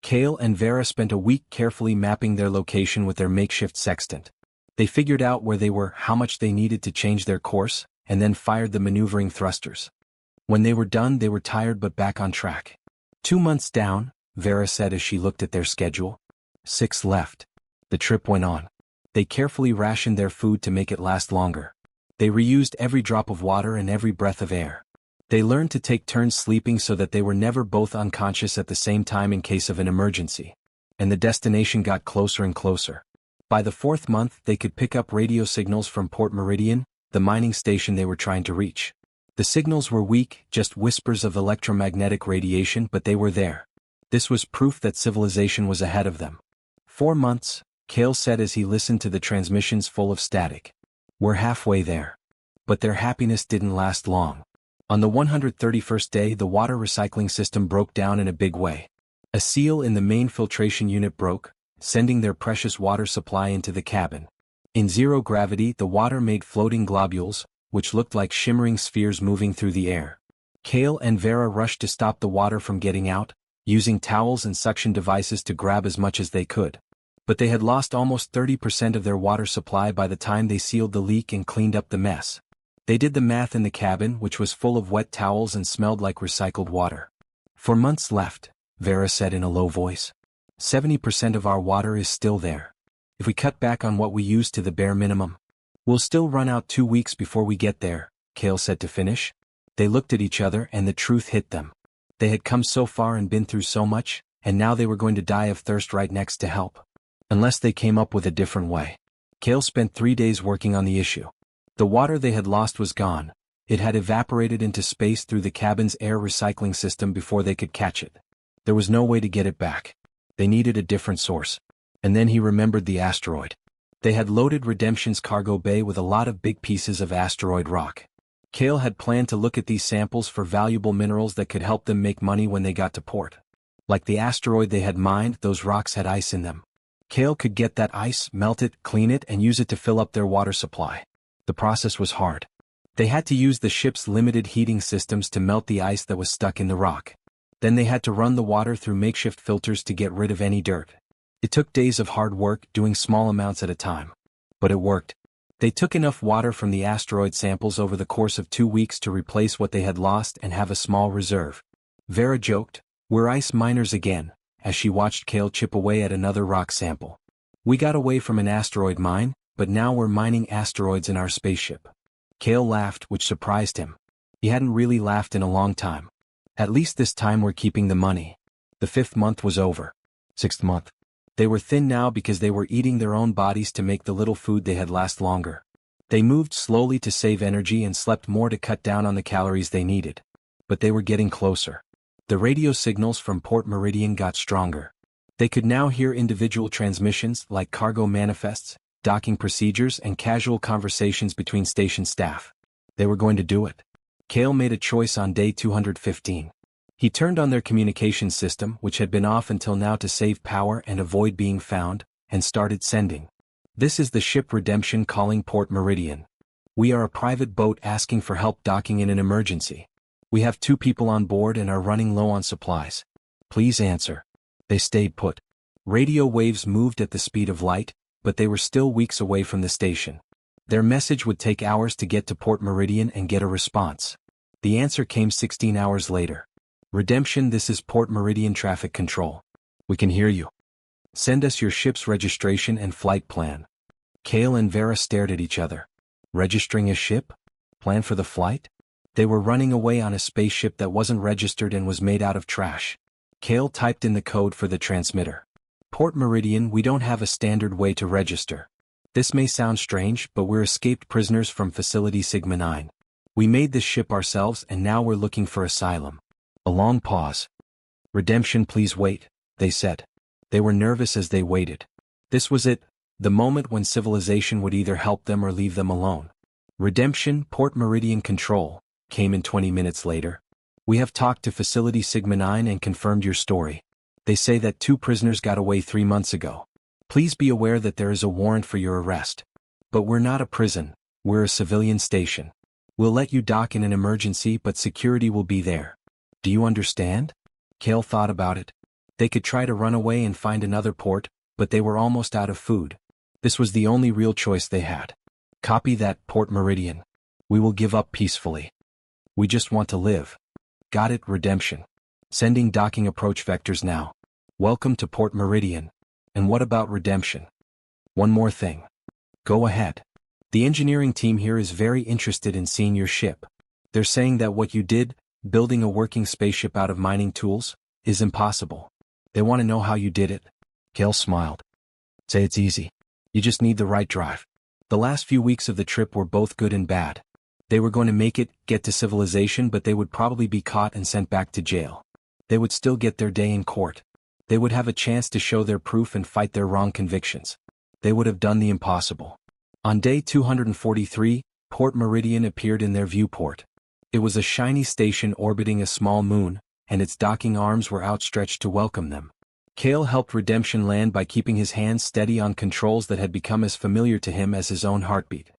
Kale and Vera spent a week carefully mapping their location with their makeshift sextant. They figured out where they were, how much they needed to change their course, and then fired the maneuvering thrusters. When they were done, they were tired but back on track. 2 months down, Vera said as she looked at their schedule. 6 left. The trip went on. They carefully rationed their food to make it last longer. They reused every drop of water and every breath of air. They learned to take turns sleeping so that they were never both unconscious at the same time in case of an emergency. And the destination got closer and closer. By the 4th month, they could pick up radio signals from Port Meridian, the mining station they were trying to reach. The signals were weak, just whispers of electromagnetic radiation, but they were there. This was proof that civilization was ahead of them. 4 months, Kale said as he listened to the transmissions full of static. We're halfway there. But their happiness didn't last long. On the 131st day, the water recycling system broke down in a big way. A seal in the main filtration unit broke, sending their precious water supply into the cabin. In zero gravity, the water made floating globules, which looked like shimmering spheres moving through the air. Kale and Vera rushed to stop the water from getting out, using towels and suction devices to grab as much as they could. But they had lost almost 30% of their water supply by the time they sealed the leak and cleaned up the mess. They did the math in the cabin, which was full of wet towels and smelled like recycled water. 4 months left, Vera said in a low voice. 70% of our water is still there. If we cut back on what we use to the bare minimum, we'll still run out 2 weeks before we get there, Kale said to finish. They looked at each other and the truth hit them. They had come so far and been through so much, and now they were going to die of thirst right next to help. Unless they came up with a different way. Kale spent 3 days working on the issue. The water they had lost was gone. It had evaporated into space through the cabin's air recycling system before they could catch it. There was no way to get it back. They needed a different source. And then he remembered the asteroid. They had loaded Redemption's cargo bay with a lot of big pieces of asteroid rock. Kale had planned to look at these samples for valuable minerals that could help them make money when they got to port. Like the asteroid they had mined, those rocks had ice in them. Kale could get that ice, melt it, clean it, and use it to fill up their water supply. The process was hard. They had to use the ship's limited heating systems to melt the ice that was stuck in the rock. Then they had to run the water through makeshift filters to get rid of any dirt. It took days of hard work, doing small amounts at a time. But it worked. They took enough water from the asteroid samples over the course of 2 weeks to replace what they had lost and have a small reserve. Vera joked, "We're ice miners again," as she watched Kale chip away at another rock sample. "We got away from an asteroid mine, but now we're mining asteroids in our spaceship." Kale laughed, which surprised him. He hadn't really laughed in a long time. "At least this time we're keeping the money." The 5th month was over. 6th month. They were thin now because they were eating their own bodies to make the little food they had last longer. They moved slowly to save energy and slept more to cut down on the calories they needed. But they were getting closer. The radio signals from Port Meridian got stronger. They could now hear individual transmissions like cargo manifests, docking procedures, and casual conversations between station staff. They were going to do it. Kale made a choice on day 215. He turned on their communication system, which had been off until now to save power and avoid being found, and started sending. "This is the ship Redemption calling Port Meridian. We are a private boat asking for help docking in an emergency. We have 2 people on board and are running low on supplies. Please answer." They stayed put. Radio waves moved at the speed of light, but they were still weeks away from the station. Their message would take hours to get to Port Meridian and get a response. The answer came 16 hours later. "Redemption, this is Port Meridian Traffic Control. We can hear you. Send us your ship's registration and flight plan." Kale and Vera stared at each other. Registering a ship? Plan for the flight? They were running away on a spaceship that wasn't registered and was made out of trash. Kale typed in the code for the transmitter. "Port Meridian, we don't have a standard way to register. This may sound strange, but we're escaped prisoners from Facility Sigma 9. We made this ship ourselves and now we're looking for asylum." A long pause. "Redemption, please wait," they said. They were nervous as they waited. This was it, the moment when civilization would either help them or leave them alone. "Redemption, Port Meridian Control," came in 20 minutes later. "We have talked to Facility Sigma 9 and confirmed your story. They say that 2 prisoners got away 3 months ago. Please be aware that there is a warrant for your arrest. But we're not a prison, we're a civilian station. We'll let you dock in an emergency, but security will be there. Do you understand?" Kale thought about it. They could try to run away and find another port, but they were almost out of food. This was the only real choice they had. Copy that, Port Meridian. We will give up peacefully. We just want to live. Got it, Redemption. Sending docking approach vectors now. Welcome to Port Meridian. And what about Redemption? One more thing. Go ahead. The engineering team here is very interested in seeing your ship. They're saying that what you did, building a working spaceship out of mining tools, is impossible. They want to know how you did it. Kale smiled. Say it's easy. You just need the right drive. The last few weeks of the trip were both good and bad. They were going to make it, get to civilization, but they would probably be caught and sent back to jail. They would still get their day in court. They would have a chance to show their proof and fight their wrong convictions. They would have done the impossible. On day 243, Port Meridian appeared in their viewport. It was a shiny station orbiting a small moon, and its docking arms were outstretched to welcome them. Kale helped Redemption land by keeping his hands steady on controls that had become as familiar to him as his own heartbeat.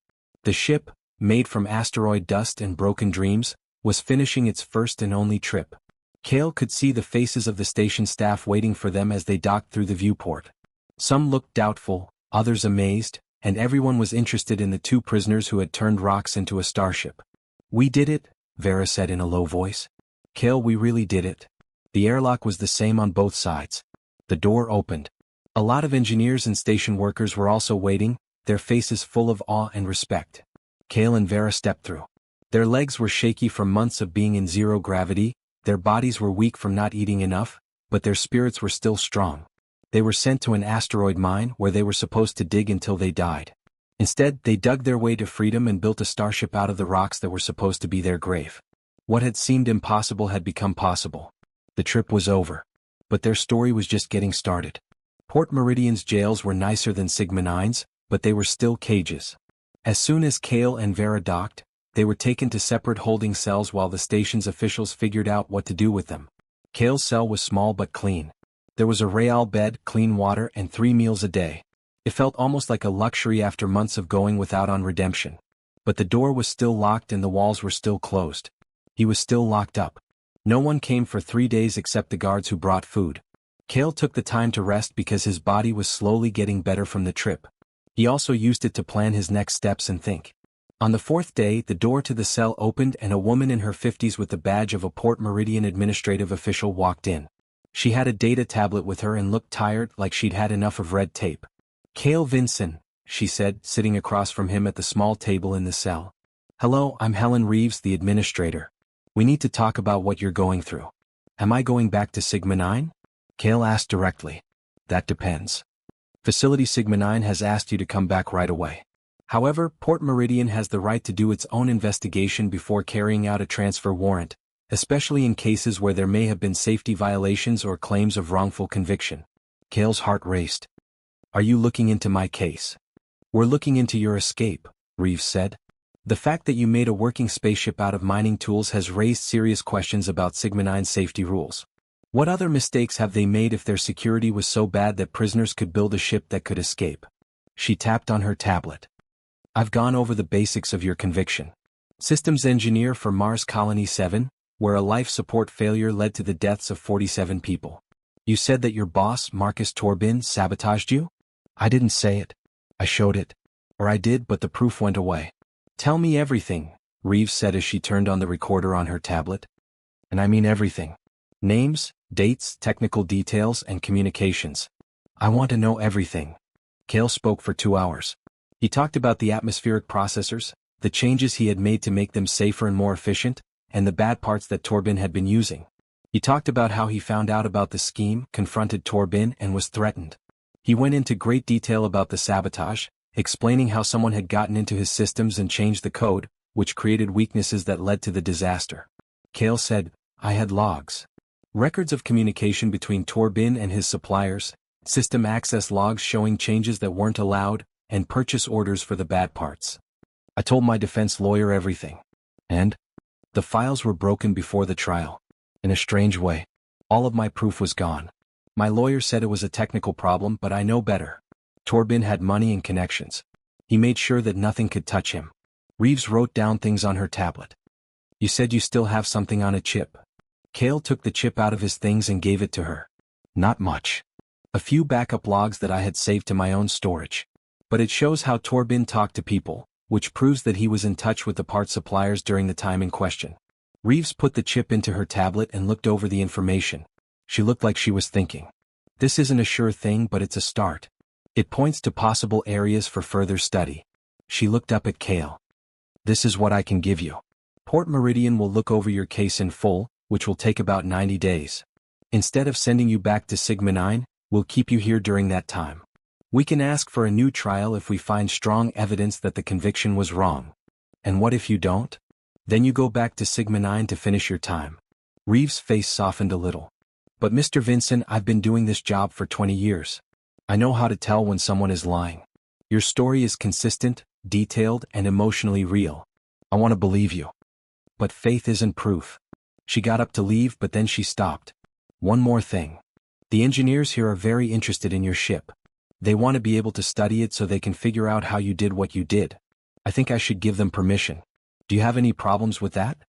The ship, made from asteroid dust and broken dreams, was finishing its first and only trip. Kale could see the faces of the station staff waiting for them as they docked through the viewport. Some looked doubtful, others amazed, and everyone was interested in the two prisoners who had turned rocks into a starship. We did it, Vera said in a low voice. Kale, we really did it. The airlock was the same on both sides. The door opened. A lot of engineers and station workers were also waiting, their faces full of awe and respect. Kale and Vera stepped through. Their legs were shaky from months of being in zero gravity, their bodies were weak from not eating enough, but their spirits were still strong. They were sent to an asteroid mine where they were supposed to dig until they died. Instead, they dug their way to freedom and built a starship out of the rocks that were supposed to be their grave. What had seemed impossible had become possible. The trip was over. But their story was just getting started. Port Meridian's jails were nicer than Sigma 9's, but they were still cages. As soon as Kale and Vera docked, they were taken to separate holding cells while the station's officials figured out what to do with them. Kale's cell was small but clean. There was a real bed, clean water, and 3 meals a day. It felt almost like a luxury after months of going without on Redemption. But the door was still locked and the walls were still closed. He was still locked up. No one came for 3 days except the guards who brought food. Kale took the time to rest because his body was slowly getting better from the trip. He also used it to plan his next steps and think. On the 4th day, the door to the cell opened and a woman in her 50s with the badge of a Port Meridian administrative official walked in. She had a data tablet with her and looked tired, like she'd had enough of red tape. Kale Vinson, she said, sitting across from him at the small table in the cell. Hello, I'm Helen Reeves, the administrator. We need to talk about what you're going through. Am I going back to Sigma 9? Kale asked directly. That depends. Facility Sigma 9 has asked you to come back right away. However, Port Meridian has the right to do its own investigation before carrying out a transfer warrant, especially in cases where there may have been safety violations or claims of wrongful conviction. Kale's heart raced. Are you looking into my case? We're looking into your escape, Reeves said. The fact that you made a working spaceship out of mining tools has raised serious questions about Sigma 9's safety rules. What other mistakes have they made if their security was so bad that prisoners could build a ship that could escape? She tapped on her tablet. I've gone over the basics of your conviction. Systems engineer for Mars Colony 7, where a life support failure led to the deaths of 47 people. You said that your boss, Marcus Torbin, sabotaged you? I didn't say it. I showed it. Or I did, but the proof went away. Tell me everything, Reeves said as she turned on the recorder on her tablet. And I mean everything. Names, dates, technical details, and communications. I want to know everything. Kale spoke for 2 hours. He talked about the atmospheric processors, the changes he had made to make them safer and more efficient, and the bad parts that Torbin had been using. He talked about how he found out about the scheme, confronted Torbin, and was threatened. He went into great detail about the sabotage, explaining how someone had gotten into his systems and changed the code, which created weaknesses that led to the disaster. Kale said, I had logs. Records of communication between Torbin and his suppliers, system access logs showing changes that weren't allowed, and purchase orders for the bad parts. I told my defense lawyer everything. And? The files were broken before the trial. In a strange way. All of my proof was gone. My lawyer said it was a technical problem, but I know better. Torbin had money and connections. He made sure that nothing could touch him. Reeves wrote down things on her tablet. You said you still have something on a chip. Kale took the chip out of his things and gave it to her. Not much. A few backup logs that I had saved to my own storage. But it shows how Torben talked to people, which proves that he was in touch with the part suppliers during the time in question. Reeves put the chip into her tablet and looked over the information. She looked like she was thinking. This isn't a sure thing, but it's a start. It points to possible areas for further study. She looked up at Kale. This is what I can give you. Port Meridian will look over your case in full, which will take about 90 days. Instead of sending you back to Sigma 9, we'll keep you here during that time. We can ask for a new trial if we find strong evidence that the conviction was wrong. And what if you don't? Then you go back to Sigma 9 to finish your time. Reeves' face softened a little. But Mr. Vinson, I've been doing this job for 20 years. I know how to tell when someone is lying. Your story is consistent, detailed, and emotionally real. I want to believe you. But faith isn't proof. She got up to leave, but then she stopped. One more thing. The engineers here are very interested in your ship. They want to be able to study it so they can figure out how you did what you did. I think I should give them permission. Do you have any problems with that?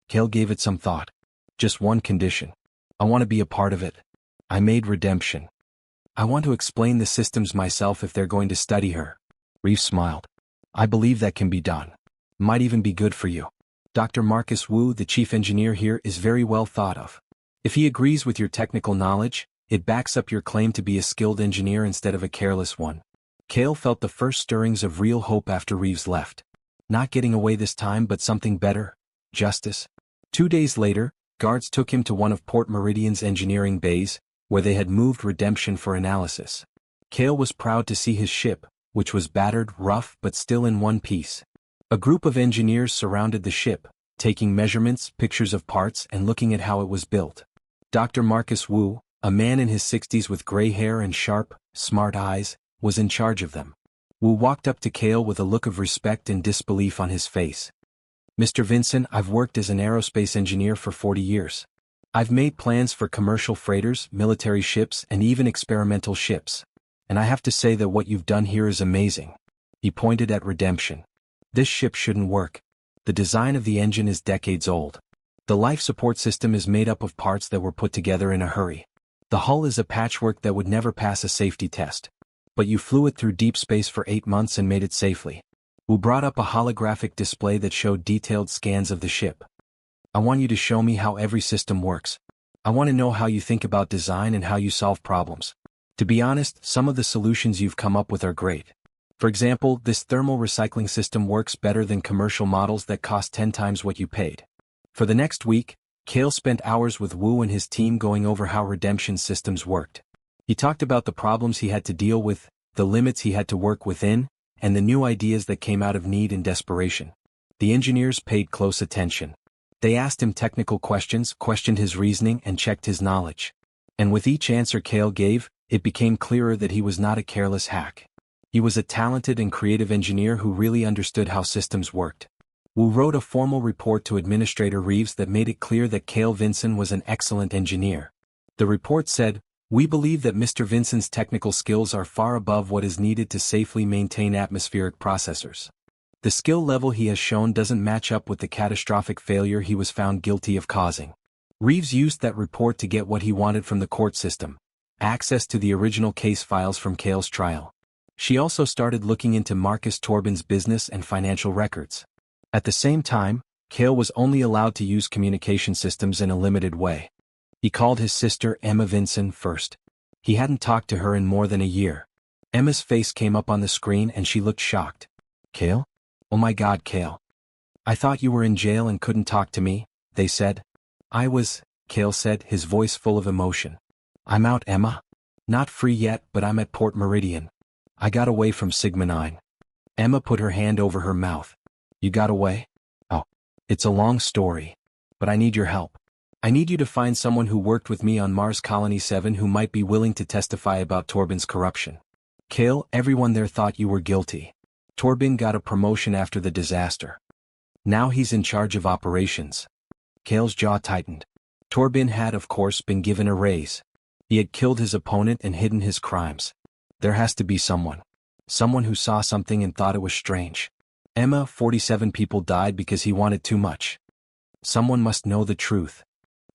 Kale gave it some thought. Just one condition. I want to be a part of it. I made redemption. I want to explain the systems myself if they're going to study her. Reeves smiled. I believe that can be done. Might even be good for you. Dr. Marcus Wu, the chief engineer here, is very well thought of. If he agrees with your technical knowledge, it backs up your claim to be a skilled engineer instead of a careless one. Kale felt the first stirrings of real hope after Reeves left. Not getting away this time, but something better. Justice. 2 days later, guards took him to one of Port Meridian's engineering bays, where they had moved Redemption for analysis. Kale was proud to see his ship, which was battered, rough, but still in one piece. A group of engineers surrounded the ship, taking measurements, pictures of parts, and looking at how it was built. Dr. Marcus Wu, a man in his 60s with gray hair and sharp, smart eyes, was in charge of them. Wu walked up to Kale with a look of respect and disbelief on his face. Mr. Vinson, I've worked as an aerospace engineer for 40 years. I've made plans for commercial freighters, military ships, and even experimental ships. And I have to say that what you've done here is amazing. He pointed at Redemption. This ship shouldn't work. The design of the engine is decades old. The life support system is made up of parts that were put together in a hurry. The hull is a patchwork that would never pass a safety test. But you flew it through deep space for 8 months and made it safely. Wu brought up a holographic display that showed detailed scans of the ship. I want you to show me how every system works. I want to know how you think about design and how you solve problems. To be honest, some of the solutions you've come up with are great. For example, this thermal recycling system works better than commercial models that cost 10 times what you paid. For the next week, Kale spent hours with Wu and his team going over how Redemption systems worked. He talked about the problems he had to deal with, the limits he had to work within, and the new ideas that came out of need and desperation. The engineers paid close attention. They asked him technical questions, questioned his reasoning, and checked his knowledge. And with each answer Kale gave, it became clearer that he was not a careless hack. He was a talented and creative engineer who really understood how systems worked. Wu wrote a formal report to Administrator Reeves that made it clear that Kale Vinson was an excellent engineer. The report said, "We believe that Mr. Vinson's technical skills are far above what is needed to safely maintain atmospheric processors. The skill level he has shown doesn't match up with the catastrophic failure he was found guilty of causing." Reeves used that report to get what he wanted from the court system: access to the original case files from Kale's trial. She also started looking into Marcus Torben's business and financial records. At the same time, Kale was only allowed to use communication systems in a limited way. He called his sister Emma Vinson first. He hadn't talked to her in more than a year. Emma's face came up on the screen and she looked shocked. "Kale? Oh my God, Kale. I thought you were in jail and couldn't talk to me," they said. "I was," Kale said, his voice full of emotion. "I'm out, Emma. Not free yet, but I'm at Port Meridian. I got away from Sigma 9. Emma put her hand over her mouth. "You got away? Oh, it's a long story. But I need your help. I need you to find someone who worked with me on Mars Colony 7 who might be willing to testify about Torben's corruption. Kale, everyone there thought you were guilty. Torben got a promotion after the disaster. Now he's in charge of operations." Kale's jaw tightened. Torben had, of course, been given a raise. He had killed his opponent and hidden his crimes. There has to be someone. Someone who saw something and thought it was strange. Emma, 47 people died because he wanted too much. Someone must know the truth.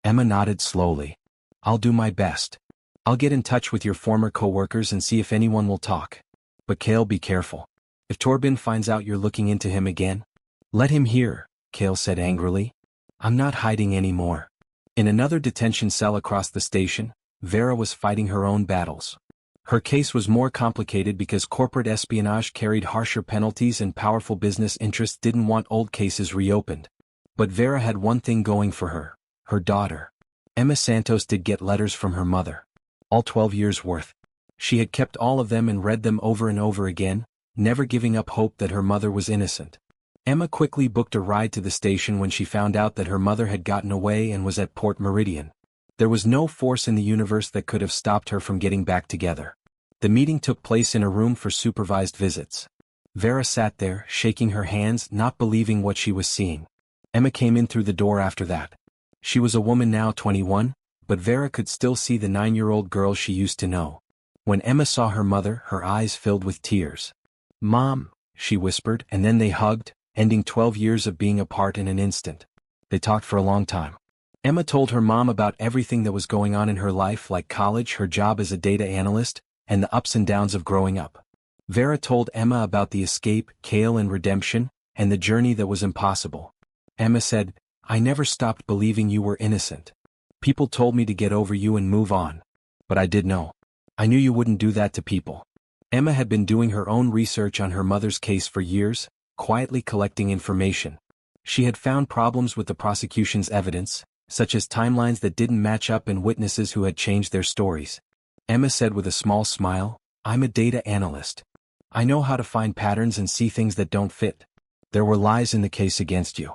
Emma nodded slowly. "I'll do my best. I'll get in touch with your former co-workers and see if anyone will talk. But Kale, be careful. If Torben finds out you're looking into him again, let him hear, Kale said angrily. I'm not hiding anymore. In another detention cell across the station, Vera was fighting her own battles. Her case was more complicated because corporate espionage carried harsher penalties and powerful business interests didn't want old cases reopened. But Vera had one thing going for her, her daughter. Emma Santos did get letters from her mother. All 12 years worth. She had kept all of them and read them over and over again, never giving up hope that her mother was innocent. Emma quickly booked a ride to the station when she found out that her mother had gotten away and was at Port Meridian. There was no force in the universe that could have stopped her from getting back together. The meeting took place in a room for supervised visits. Vera sat there, shaking her hands, not believing what she was seeing. Emma came in through the door after that. She was a woman now 21, but Vera could still see the 9-year-old girl she used to know. When Emma saw her mother, her eyes filled with tears. "Mom," she whispered, and then they hugged, ending 12 years of being apart in an instant. They talked for a long time. Emma told her mom about everything that was going on in her life, like college, her job as a data analyst, and the ups and downs of growing up. Vera told Emma about the escape, Kale and redemption, and the journey that was impossible. Emma said, "I never stopped believing you were innocent. People told me to get over you and move on. But I did know. I knew you wouldn't do that to people." Emma had been doing her own research on her mother's case for years, quietly collecting information. She had found problems with the prosecution's evidence, such as timelines that didn't match up and witnesses who had changed their stories. Emma said with a small smile, "I'm a data analyst. I know how to find patterns and see things that don't fit. There were lies in the case against you.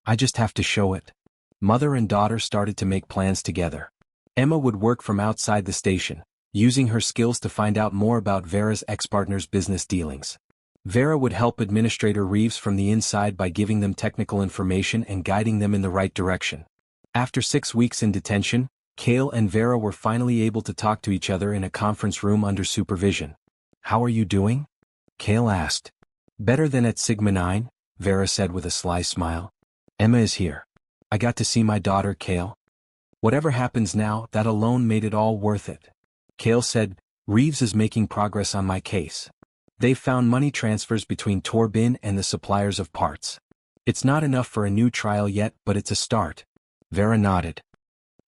I just have to show it." Mother and daughter started to make plans together. Emma would work from outside the station, using her skills to find out more about Vera's ex-partner's business dealings. Vera would help Administrator Reeves from the inside by giving them technical information and guiding them in the right direction. After 6 weeks in detention, Kale and Vera were finally able to talk to each other in a conference room under supervision. "How are you doing?" Kale asked. "Better than at Sigma 9, Vera said with a sly smile. "Emma is here. I got to see my daughter, Kale. Whatever happens now, that alone made it all worth it." Kale said, "Reeves is making progress on my case. They've found money transfers between Torben and the suppliers of parts. It's not enough for a new trial yet, but it's a start." Vera nodded.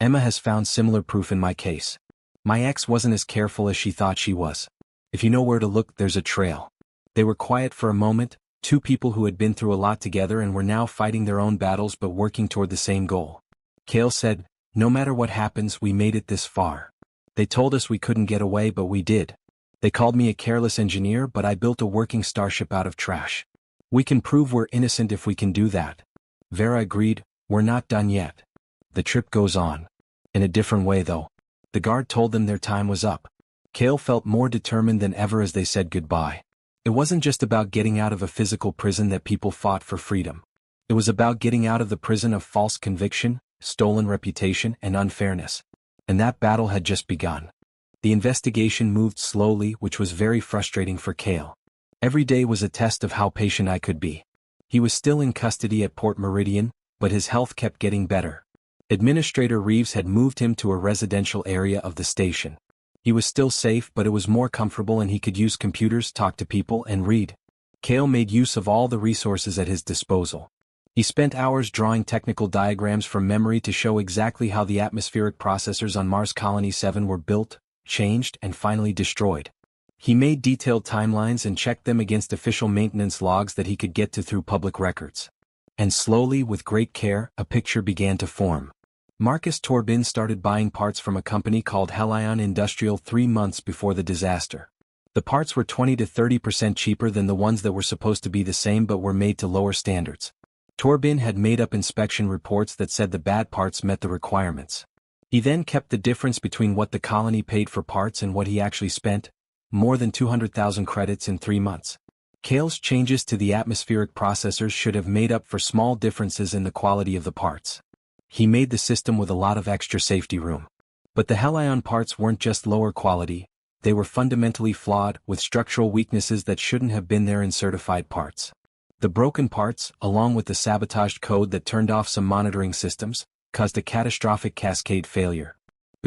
"Emma has found similar proof in my case. My ex wasn't as careful as she thought she was. If you know where to look, there's a trail." They were quiet for a moment, two people who had been through a lot together and were now fighting their own battles but working toward the same goal. Kale said, "No matter what happens, we made it this far. They told us we couldn't get away, but we did. They called me a careless engineer, but I built a working Starship out of trash. We can prove we're innocent if we can do that." Vera agreed, "We're not done yet. The trip goes on. In a different way though." The guard told them their time was up. Kale felt more determined than ever as they said goodbye. It wasn't just about getting out of a physical prison that people fought for freedom. It was about getting out of the prison of false conviction, stolen reputation, and unfairness. And that battle had just begun. The investigation moved slowly, which was very frustrating for Kale. Every day was a test of how patient I could be. He was still in custody at Port Meridian, but his health kept getting better. Administrator Reeves had moved him to a residential area of the station. He was still safe, but it was more comfortable and he could use computers, talk to people, and read. Kale made use of all the resources at his disposal. He spent hours drawing technical diagrams from memory to show exactly how the atmospheric processors on Mars Colony 7 were built, changed, and finally destroyed. He made detailed timelines and checked them against official maintenance logs that he could get to through public records. And slowly, with great care, a picture began to form. Marcus Torben started buying parts from a company called Helion Industrial 3 months before the disaster. The parts were 20 to 30% cheaper than the ones that were supposed to be the same but were made to lower standards. Torben had made up inspection reports that said the bad parts met the requirements. He then kept the difference between what the colony paid for parts and what he actually spent, more than 200,000 credits in 3 months. Kale's changes to the atmospheric processors should have made up for small differences in the quality of the parts. He made the system with a lot of extra safety room. But the Helion parts weren't just lower quality, they were fundamentally flawed, with structural weaknesses that shouldn't have been there in certified parts. The broken parts, along with the sabotaged code that turned off some monitoring systems, caused a catastrophic cascade failure.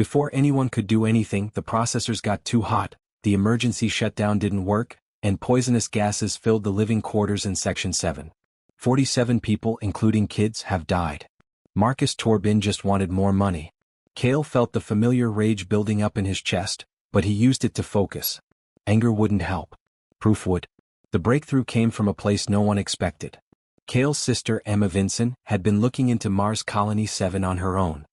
Before anyone could do anything, the processors got too hot, the emergency shutdown didn't work, and poisonous gases filled the living quarters in Section 7. 47 people, including kids, have died. Marcus Torbin just wanted more money. Cale felt the familiar rage building up in his chest, but he used it to focus. Anger wouldn't help. Proof would. The breakthrough came from a place no one expected. Cale's sister, Emma Vinson, had been looking into Mars Colony 7 on her own.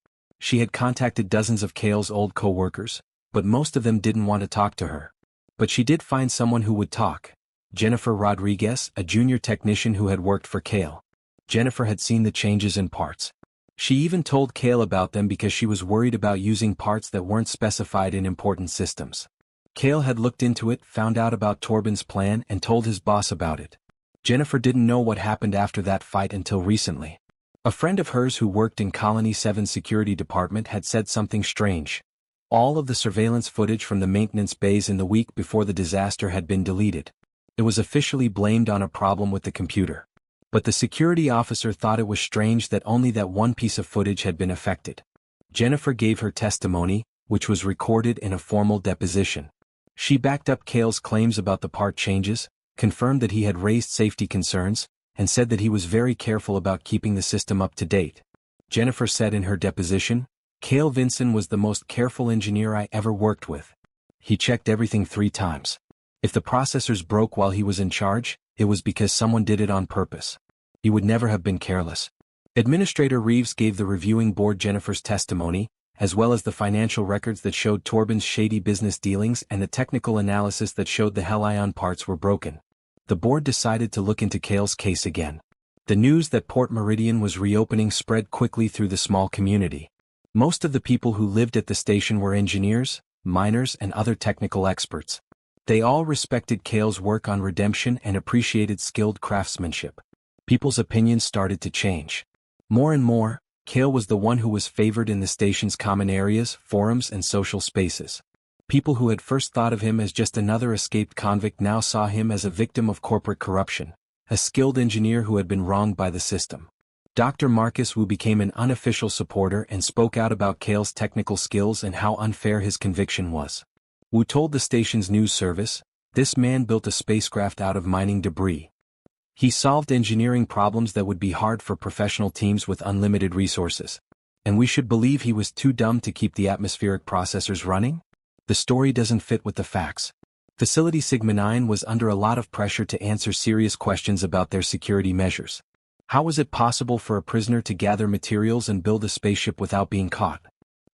She had contacted dozens of Cale's old co-workers, but most of them didn't want to talk to her. But she did find someone who would talk. Jennifer Rodriguez, a junior technician who had worked for Cale. Jennifer had seen the changes in parts. She even told Cale about them because she was worried about using parts that weren't specified in important systems. Cale had looked into it, found out about Torbin's plan, and told his boss about it. Jennifer didn't know what happened after that fight until recently. A friend of hers who worked in Colony 7's security department had said something strange. All of the surveillance footage from the maintenance bays in the week before the disaster had been deleted. It was officially blamed on a problem with the computer. But the security officer thought it was strange that only that one piece of footage had been affected. Jennifer gave her testimony, which was recorded in a formal deposition. She backed up Cale's claims about the part changes, confirmed that he had raised safety concerns, and said that he was very careful about keeping the system up to date. Jennifer said in her deposition, "Cale Vinson was the most careful engineer I ever worked with. He checked everything 3 times. If the processors broke while he was in charge, it was because someone did it on purpose. He would never have been careless." Administrator Reeves gave the reviewing board Jennifer's testimony, as well as the financial records that showed Torbin's shady business dealings and the technical analysis that showed the Helion parts were broken. The board decided to look into Cale's case again. The news that Port Meridian was reopening spread quickly through the small community. Most of the people who lived at the station were engineers, miners, and other technical experts. They all respected Cale's work on redemption and appreciated skilled craftsmanship. People's opinions started to change. More and more, Cale was the one who was favored in the station's common areas, forums, and social spaces. People who had first thought of him as just another escaped convict now saw him as a victim of corporate corruption, a skilled engineer who had been wronged by the system. Dr. Marcus Wu became an unofficial supporter and spoke out about Cale's technical skills and how unfair his conviction was. Wu told the station's news service, "This man built a spacecraft out of mining debris. He solved engineering problems that would be hard for professional teams with unlimited resources. And we should believe he was too dumb to keep the atmospheric processors running? The story doesn't fit with the facts." Facility Sigma 9 was under a lot of pressure to answer serious questions about their security measures. How was it possible for a prisoner to gather materials and build a spaceship without being caught?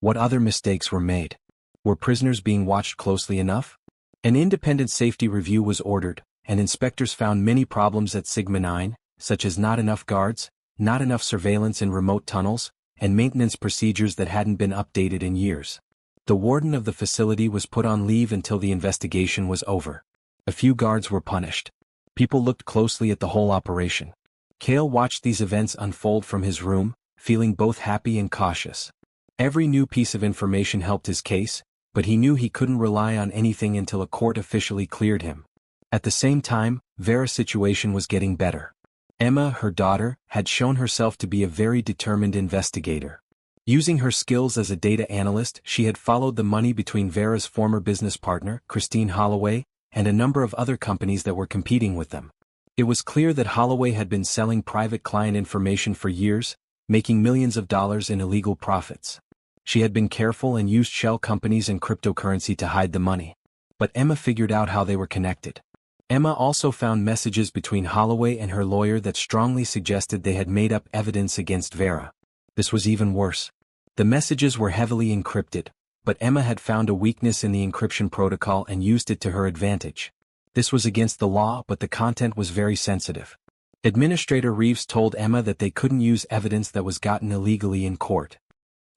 What other mistakes were made? Were prisoners being watched closely enough? An independent safety review was ordered, and inspectors found many problems at Sigma 9, such as not enough guards, not enough surveillance in remote tunnels, and maintenance procedures that hadn't been updated in years. The warden of the facility was put on leave until the investigation was over. A few guards were punished. People looked closely at the whole operation. Cale watched these events unfold from his room, feeling both happy and cautious. Every new piece of information helped his case, but he knew he couldn't rely on anything until a court officially cleared him. At the same time, Vera's situation was getting better. Emma, her daughter, had shown herself to be a very determined investigator. Using her skills as a data analyst, she had followed the money between Vera's former business partner, Christine Holloway, and a number of other companies that were competing with them. It was clear that Holloway had been selling private client information for years, making millions of dollars in illegal profits. She had been careful and used shell companies and cryptocurrency to hide the money. But Emma figured out how they were connected. Emma also found messages between Holloway and her lawyer that strongly suggested they had made up evidence against Vera. This was even worse. The messages were heavily encrypted, but Emma had found a weakness in the encryption protocol and used it to her advantage. This was against the law, but the content was very sensitive. Administrator Reeves told Emma that they couldn't use evidence that was gotten illegally in court.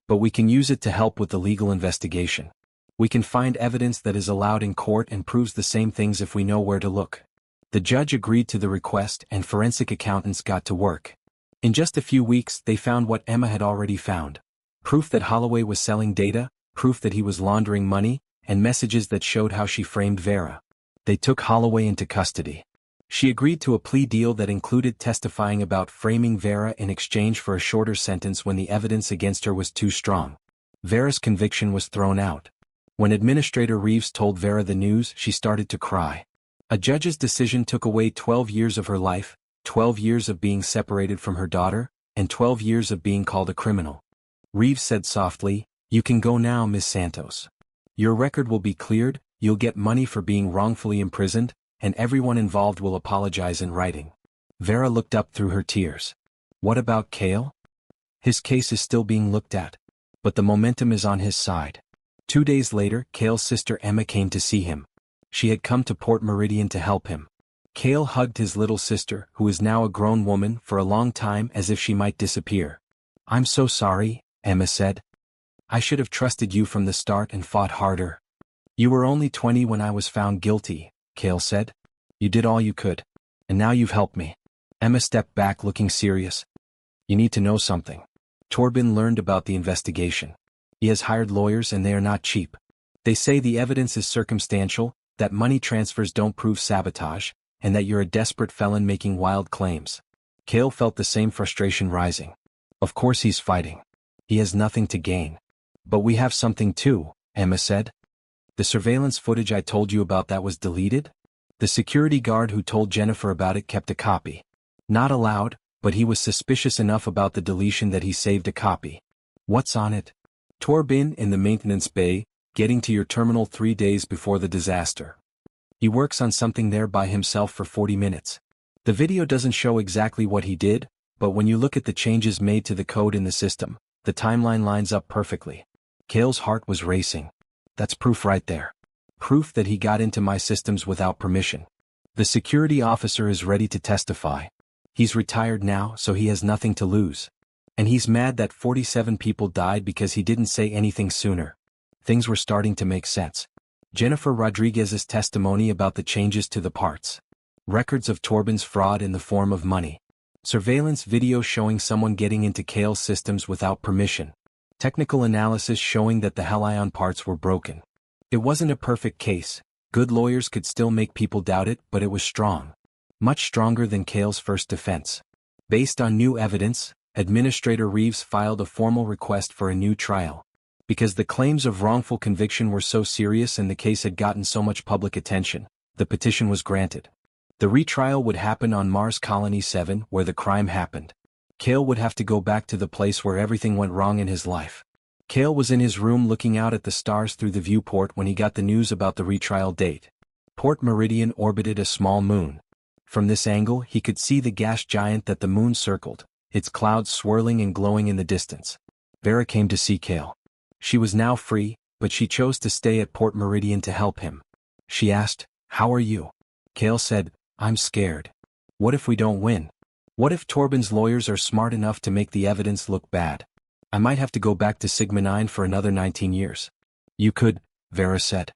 "But we can use it to help with the legal investigation. We can find evidence that is allowed in court and proves the same things if we know where to look." The judge agreed to the request and forensic accountants got to work. In just a few weeks they found what Emma had already found. Proof that Holloway was selling data, proof that he was laundering money, and messages that showed how she framed Vera. They took Holloway into custody. She agreed to a plea deal that included testifying about framing Vera in exchange for a shorter sentence when the evidence against her was too strong. Vera's conviction was thrown out. When Administrator Reeves told Vera the news, she started to cry. A judge's decision took away 12 years of her life, 12 years of being separated from her daughter, and 12 years of being called a criminal. Reeves said softly, "You can go now, Miss Santos. Your record will be cleared, you'll get money for being wrongfully imprisoned, and everyone involved will apologize in writing." Vera looked up through her tears. What about Cale? His case is still being looked at. But the momentum is on his side. 2 days later, Cale's sister Emma came to see him. She had come to Port Meridian to help him. Cale hugged his little sister, who is now a grown woman, for a long time as if she might disappear. "I'm so sorry," Emma said. "I should have trusted you from the start and fought harder." "You were only 20 when I was found guilty," Cale said. "You did all you could. And now you've helped me." Emma stepped back looking serious. "You need to know something. Torben learned about the investigation. He has hired lawyers and they are not cheap. They say the evidence is circumstantial, that money transfers don't prove sabotage, and that you're a desperate felon making wild claims." Cale felt the same frustration rising. Of course he's fighting. He has nothing to gain. "But we have something too," Emma said. "The surveillance footage I told you about that was deleted? The security guard who told Jennifer about it kept a copy. Not allowed, but he was suspicious enough about the deletion that he saved a copy." "What's on it?" "Torben in the maintenance bay, getting to your terminal 3 days before the disaster. He works on something there by himself for 40 minutes. The video doesn't show exactly what he did, but when you look at the changes made to the code in the system, the timeline lines up perfectly." Cale's heart was racing. That's proof right there. Proof that he got into my systems without permission. The security officer is ready to testify. He's retired now, so he has nothing to lose. And he's mad that 47 people died because he didn't say anything sooner. Things were starting to make sense. Jennifer Rodriguez's testimony about the changes to the parts. Records of Torben's fraud in the form of money. Surveillance video showing someone getting into Cale's systems without permission. Technical analysis showing that the Helion parts were broken. It wasn't a perfect case. Good lawyers could still make people doubt it, but it was strong. Much stronger than Cale's first defense. Based on new evidence, Administrator Reeves filed a formal request for a new trial. Because the claims of wrongful conviction were so serious and the case had gotten so much public attention, the petition was granted. The retrial would happen on Mars Colony 7, where the crime happened. Cale would have to go back to the place where everything went wrong in his life. Cale was in his room looking out at the stars through the viewport when he got the news about the retrial date. Port Meridian orbited a small moon. From this angle he could see the gas giant that the moon circled, its clouds swirling and glowing in the distance. Vera came to see Cale. She was now free, but she chose to stay at Port Meridian to help him. She asked, "How are you?" Cale said, "I'm scared. What if we don't win? What if Torben's lawyers are smart enough to make the evidence look bad? I might have to go back to Sigma 9 for another 19 years. "You could," Vera said.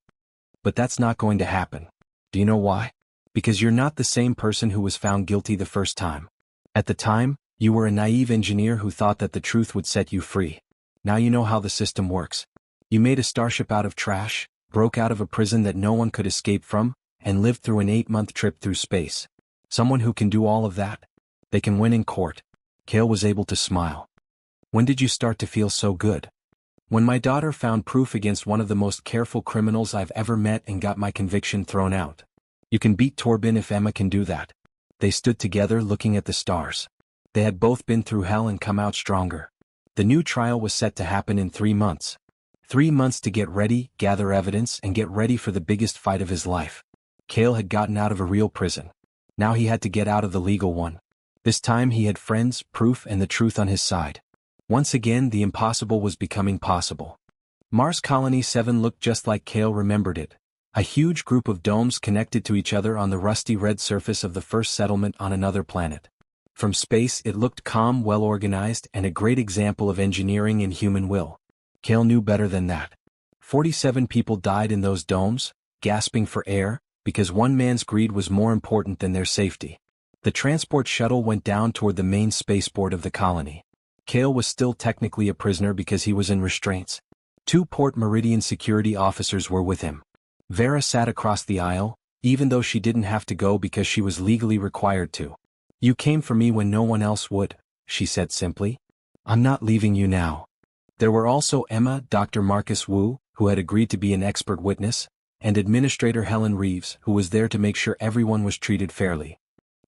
"But that's not going to happen. Do you know why? Because you're not the same person who was found guilty the first time. At the time, you were a naive engineer who thought that the truth would set you free. Now you know how the system works. You made a Starship out of trash, broke out of a prison that no one could escape from, and lived through an 8-month trip through space. Someone who can do all of that, they can win in court." Cale was able to smile. "When did you start to feel so good?" "When my daughter found proof against one of the most careful criminals I've ever met and got my conviction thrown out. You can beat Torben if Emma can do that." They stood together looking at the stars. They had both been through hell and come out stronger. The new trial was set to happen in 3 months. 3 months to get ready, gather evidence, and get ready for the biggest fight of his life. Cale had gotten out of a real prison. Now he had to get out of the legal one. This time he had friends, proof, and the truth on his side. Once again the impossible was becoming possible. Mars Colony 7 looked just like Cale remembered it. A huge group of domes connected to each other on the rusty red surface of the first settlement on another planet. From space it looked calm, well-organized, and a great example of engineering and human will. Cale knew better than that. 47 people died in those domes, gasping for air, because one man's greed was more important than their safety. The transport shuttle went down toward the main spaceport of the colony. Cale was still technically a prisoner because he was in restraints. 2 Port Meridian security officers were with him. Vera sat across the aisle, even though she didn't have to go because she was legally required to. "You came for me when no one else would," she said simply. "I'm not leaving you now." There were also Emma, Dr. Marcus Wu, who had agreed to be an expert witness, and Administrator Helen Reeves, who was there to make sure everyone was treated fairly.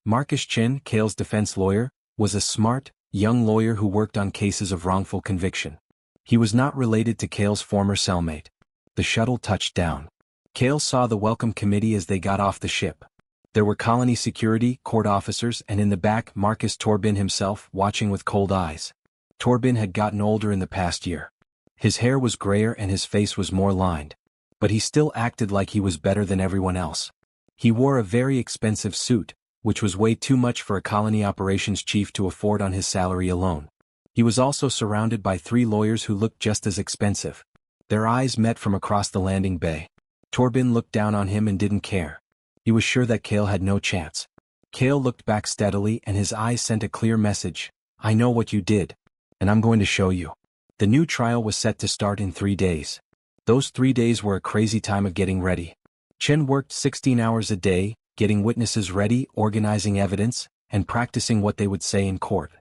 Marcus Chin, Cale's defense lawyer, was a smart, young lawyer who worked on cases of wrongful conviction. He was not related to Cale's former cellmate. The shuttle touched down. Cale saw the welcome committee as they got off the ship. There were colony security, court officers, and in the back Marcus Torbin himself, watching with cold eyes. Torbin had gotten older in the past year. His hair was grayer and his face was more lined. But he still acted like he was better than everyone else. He wore a very expensive suit, which was way too much for a colony operations chief to afford on his salary alone. He was also surrounded by 3 lawyers who looked just as expensive. Their eyes met from across the landing bay. Torbin looked down on him and didn't care. He was sure that Cale had no chance. Cale looked back steadily and his eyes sent a clear message. I know what you did. And I'm going to show you. The new trial was set to start in 3 days. Those 3 days were a crazy time of getting ready. Chen worked 16 hours a day, getting witnesses ready, organizing evidence, and practicing what they would say in court.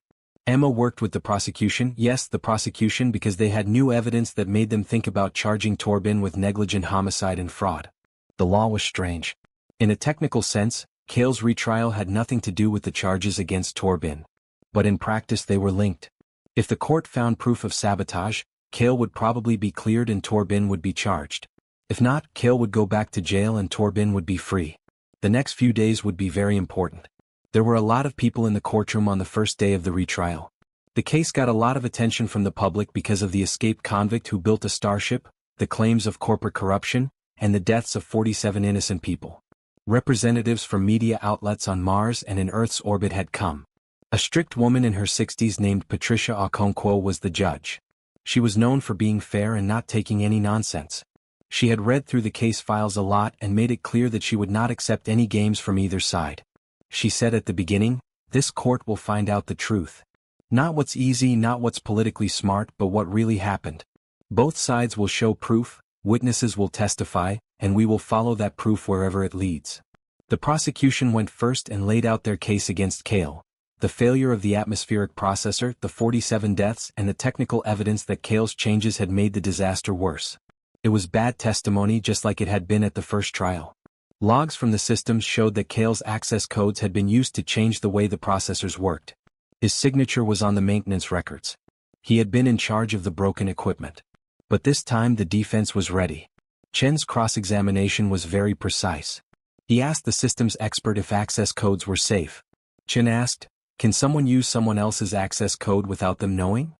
Emma worked with the prosecution, yes, the prosecution, because they had new evidence that made them think about charging Torbin with negligent homicide and fraud. The law was strange. In a technical sense, Cale's retrial had nothing to do with the charges against Torbin. But in practice they were linked. If the court found proof of sabotage, Cale would probably be cleared and Torbin would be charged. If not, Cale would go back to jail and Torbin would be free. The next few days would be very important. There were a lot of people in the courtroom on the first day of the retrial. The case got a lot of attention from the public because of the escaped convict who built a starship, the claims of corporate corruption, and the deaths of 47 innocent people. Representatives from media outlets on Mars and in Earth's orbit had come. A strict woman in her 60s named Patricia Okonkwo was the judge. She was known for being fair and not taking any nonsense. She had read through the case files a lot and made it clear that she would not accept any games from either side. She said at the beginning, "This court will find out the truth. Not what's easy, not what's politically smart, but what really happened. Both sides will show proof, witnesses will testify, and we will follow that proof wherever it leads." The prosecution went first and laid out their case against Cale. The failure of the atmospheric processor, the 47 deaths, and the technical evidence that Cale's changes had made the disaster worse. It was bad testimony just like it had been at the first trial. Logs from the systems showed that Cale's access codes had been used to change the way the processors worked. His signature was on the maintenance records. He had been in charge of the broken equipment. But this time the defense was ready. Chen's cross-examination was very precise. He asked the systems expert if access codes were safe. Chen asked, "Can someone use someone else's access code without them knowing?"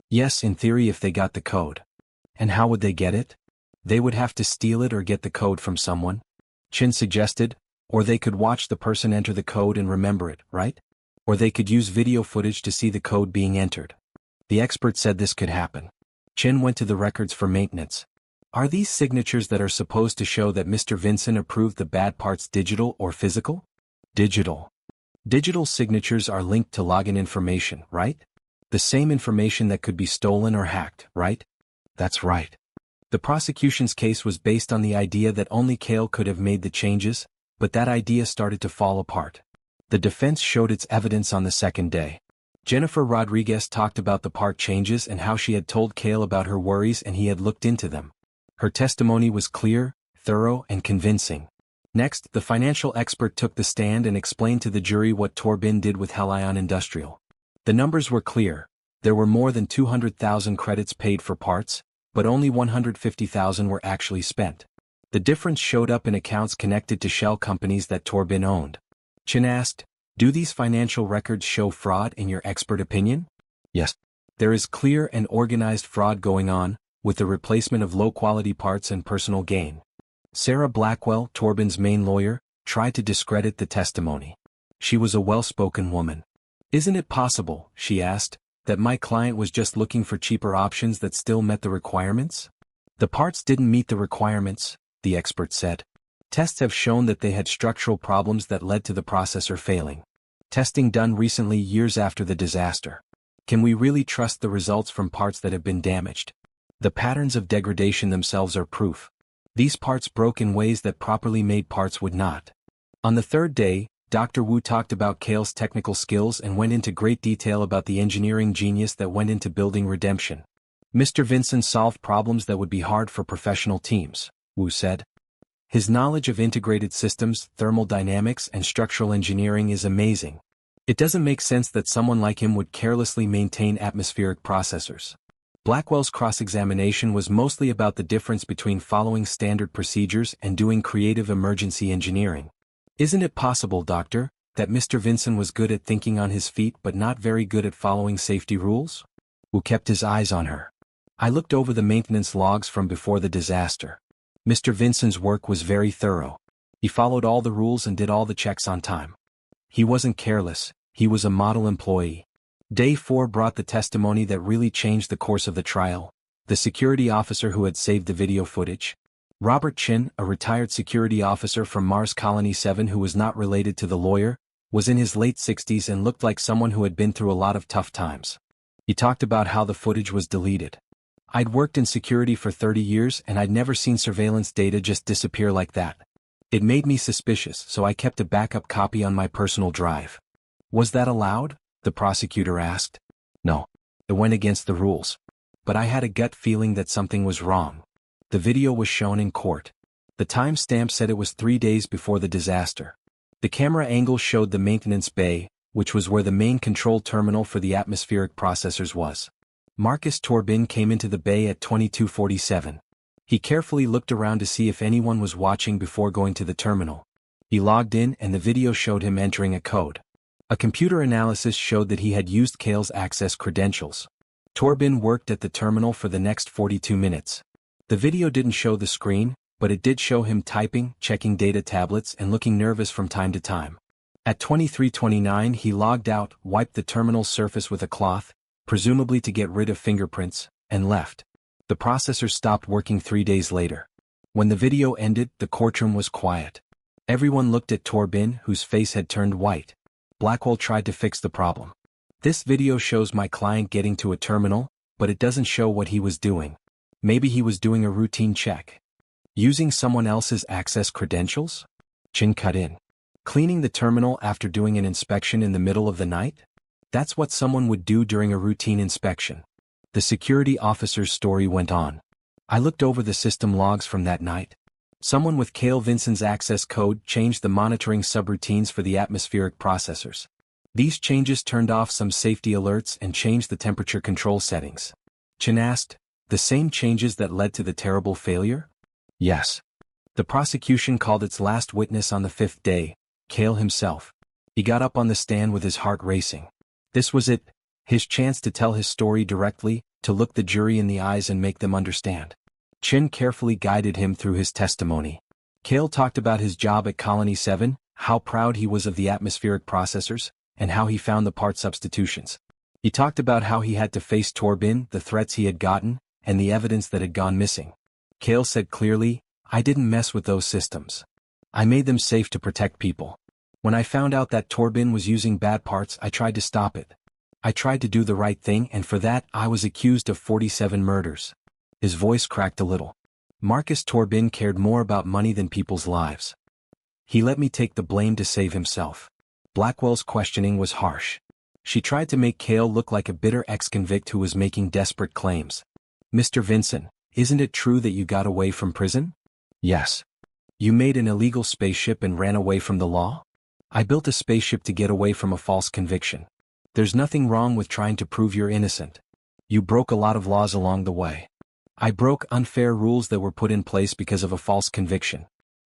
"Yes, in theory if they got the code." "And how would they get it?" "They would have to steal it or get the code from someone." Chen suggested, "Or they could watch the person enter the code and remember it, right? Or they could use video footage to see the code being entered." The expert said this could happen. Chen went to the records for maintenance. "Are these signatures that are supposed to show that Mr. Vincent approved the bad parts digital or physical?" "Digital. Digital signatures are linked to login information, right? The same information that could be stolen or hacked, right?" "That's right." The prosecution's case was based on the idea that only Cale could have made the changes, but that idea started to fall apart. The defense showed its evidence on the second day. Jennifer Rodriguez talked about the part changes and how she had told Cale about her worries and he had looked into them. Her testimony was clear, thorough, and convincing. Next, the financial expert took the stand and explained to the jury what Torbin did with Helion Industrial. The numbers were clear. There were more than 200,000 credits paid for parts, but only 150,000 were actually spent. The difference showed up in accounts connected to shell companies that Torbin owned. Chen asked, "Do these financial records show fraud in your expert opinion?" "Yes. There is clear and organized fraud going on, with the replacement of low-quality parts and personal gain." Sarah Blackwell, Torbin's main lawyer, tried to discredit the testimony. She was a well-spoken woman. "Isn't it possible," she asked, "that my client was just looking for cheaper options that still met the requirements?" "The parts didn't meet the requirements," the expert said. "Tests have shown that they had structural problems that led to the processor failing. Testing done recently years after the disaster. Can we really trust the results from parts that have been damaged? The patterns of degradation themselves are proof. These parts broke in ways that properly made parts would not." On the third day, Dr. Wu talked about Cale's technical skills and went into great detail about the engineering genius that went into building Redemption. Mr. Vinson solved problems that would be hard for professional teams, Wu said. His knowledge of integrated systems, thermal dynamics, and structural engineering is amazing. It doesn't make sense that someone like him would carelessly maintain atmospheric processors. Blackwell's cross-examination was mostly about the difference between following standard procedures and doing creative emergency engineering. Isn't it possible, Doctor, that Mr. Vinson was good at thinking on his feet but not very good at following safety rules? Wu kept his eyes on her. I looked over the maintenance logs from before the disaster. Mr. Vinson's work was very thorough. He followed all the rules and did all the checks on time. He wasn't careless, he was a model employee. Day 4 brought the testimony that really changed the course of the trial. The security officer who had saved the video footage. Robert Chin, a retired security officer from Mars Colony 7 who was not related to the lawyer, was in his late 60s and looked like someone who had been through a lot of tough times. He talked about how the footage was deleted. I'd worked in security for 30 years and I'd never seen surveillance data just disappear like that. It made me suspicious, so I kept a backup copy on my personal drive. Was that allowed? The prosecutor asked. No. It went against the rules. But I had a gut feeling that something was wrong. The video was shown in court. The timestamp said it was 3 days before the disaster. The camera angle showed the maintenance bay, which was where the main control terminal for the atmospheric processors was. Marcus Torbin came into the bay at 22:47. He carefully looked around to see if anyone was watching before going to the terminal. He logged in and the video showed him entering a code. A computer analysis showed that he had used Cale's access credentials. Torbin worked at the terminal for the next 42 minutes. The video didn't show the screen, but it did show him typing, checking data tablets and looking nervous from time to time. At 23:29 he logged out, wiped the terminal's surface with a cloth, presumably to get rid of fingerprints, and left. The processor stopped working 3 days later. When the video ended, the courtroom was quiet. Everyone looked at Torbin, whose face had turned white. Blackwell tried to fix the problem. This video shows my client getting to a terminal, but it doesn't show what he was doing. Maybe he was doing a routine check. Using someone else's access credentials? Chin cut in. Cleaning the terminal after doing an inspection in the middle of the night? That's what someone would do during a routine inspection. The security officer's story went on. I looked over the system logs from that night. Someone with Cale Vinson's access code changed the monitoring subroutines for the atmospheric processors. These changes turned off some safety alerts and changed the temperature control settings. Chin asked, the same changes that led to the terrible failure? Yes. The prosecution called its last witness on the 5th day, Cale himself. He got up on the stand with his heart racing. This was it, his chance to tell his story directly, to look the jury in the eyes and make them understand. Chin carefully guided him through his testimony. Cale talked about his job at Colony 7, how proud he was of the atmospheric processors, and how he found the part substitutions. He talked about how he had to face Torbin, the threats he had gotten, and the evidence that had gone missing. Cale said clearly, I didn't mess with those systems. I made them safe to protect people. When I found out that Torbin was using bad parts, I tried to stop it. I tried to do the right thing, and for that, I was accused of 47 murders. His voice cracked a little. Marcus Torbin cared more about money than people's lives. He let me take the blame to save himself. Blackwell's questioning was harsh. She tried to make Cale look like a bitter ex-convict who was making desperate claims. Mr. Vinson, isn't it true that you got away from prison? Yes. You made an illegal spaceship and ran away from the law? I built a spaceship to get away from a false conviction. There's nothing wrong with trying to prove you're innocent. You broke a lot of laws along the way. I broke unfair rules that were put in place because of a false conviction.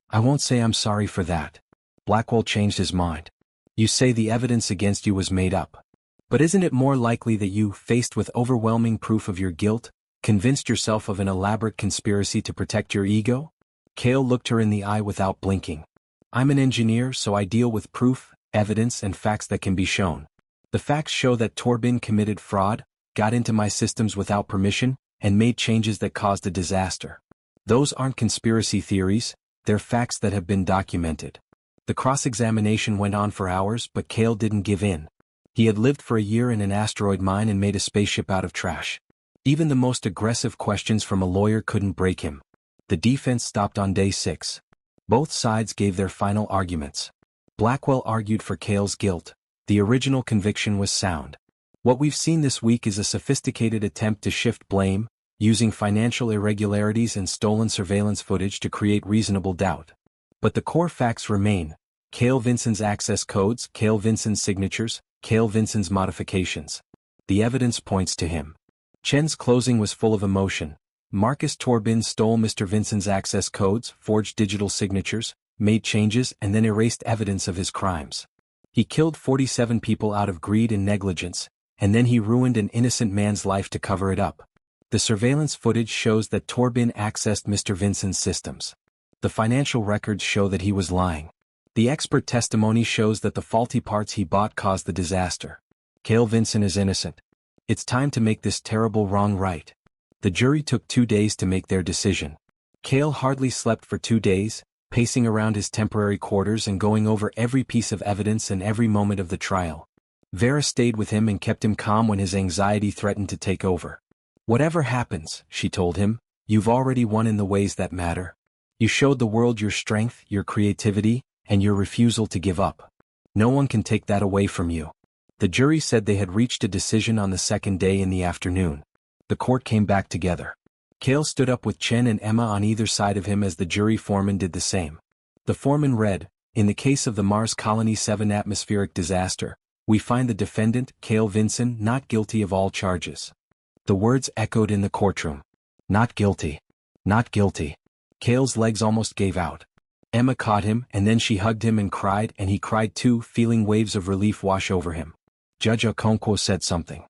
I won't say I'm sorry for that. Blackwell changed his mind. You say the evidence against you was made up. But isn't it more likely that you, faced with overwhelming proof of your guilt, convinced yourself of an elaborate conspiracy to protect your ego? Cale looked her in the eye without blinking. I'm an engineer, so I deal with proof, evidence, and facts that can be shown. The facts show that Torbin committed fraud, got into my systems without permission, and made changes that caused a disaster. Those aren't conspiracy theories, they're facts that have been documented. The cross-examination went on for hours, but Cale didn't give in. He had lived for a year in an asteroid mine and made a spaceship out of trash. Even the most aggressive questions from a lawyer couldn't break him. The defense stopped on day 6. Both sides gave their final arguments. Blackwell argued for Cale's guilt. The original conviction was sound. What we've seen this week is a sophisticated attempt to shift blame, using financial irregularities and stolen surveillance footage to create reasonable doubt. But the core facts remain: Cale Vinson's access codes, Cale Vinson's signatures, Cale Vinson's modifications. The evidence points to him. Chen's closing was full of emotion. Marcus Torbin stole Mr. Vinson's access codes, forged digital signatures, made changes, and then erased evidence of his crimes. He killed 47 people out of greed and negligence, and then he ruined an innocent man's life to cover it up. The surveillance footage shows that Torbin accessed Mr. Vinson's systems. The financial records show that he was lying. The expert testimony shows that the faulty parts he bought caused the disaster. Cale Vinson is innocent. It's time to make this terrible wrong right. The jury took 2 days to make their decision. Cale hardly slept for 2 days, pacing around his temporary quarters and going over every piece of evidence and every moment of the trial. Vera stayed with him and kept him calm when his anxiety threatened to take over. "Whatever happens," she told him, "you've already won in the ways that matter. You showed the world your strength, your creativity, and your refusal to give up. No one can take that away from you." The jury said they had reached a decision on the second day in the afternoon. The court came back together. Cale stood up with Chen and Emma on either side of him as the jury foreman did the same. The foreman read, "In the case of the Mars Colony 7 atmospheric disaster, we find the defendant, Cale Vinson, not guilty of all charges." The words echoed in the courtroom. Not guilty. Not guilty. Cale's legs almost gave out. Emma caught him, and then she hugged him and he cried too, feeling waves of relief wash over him. Judge Okonkwo said something.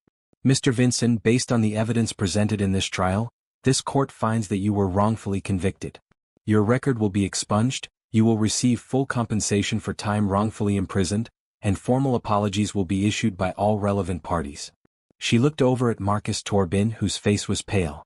"Mr. Vinson, based on the evidence presented in this trial, this court finds that you were wrongfully convicted. Your record will be expunged, you will receive full compensation for time wrongfully imprisoned, and formal apologies will be issued by all relevant parties." She looked over at Marcus Torbin, whose face was pale.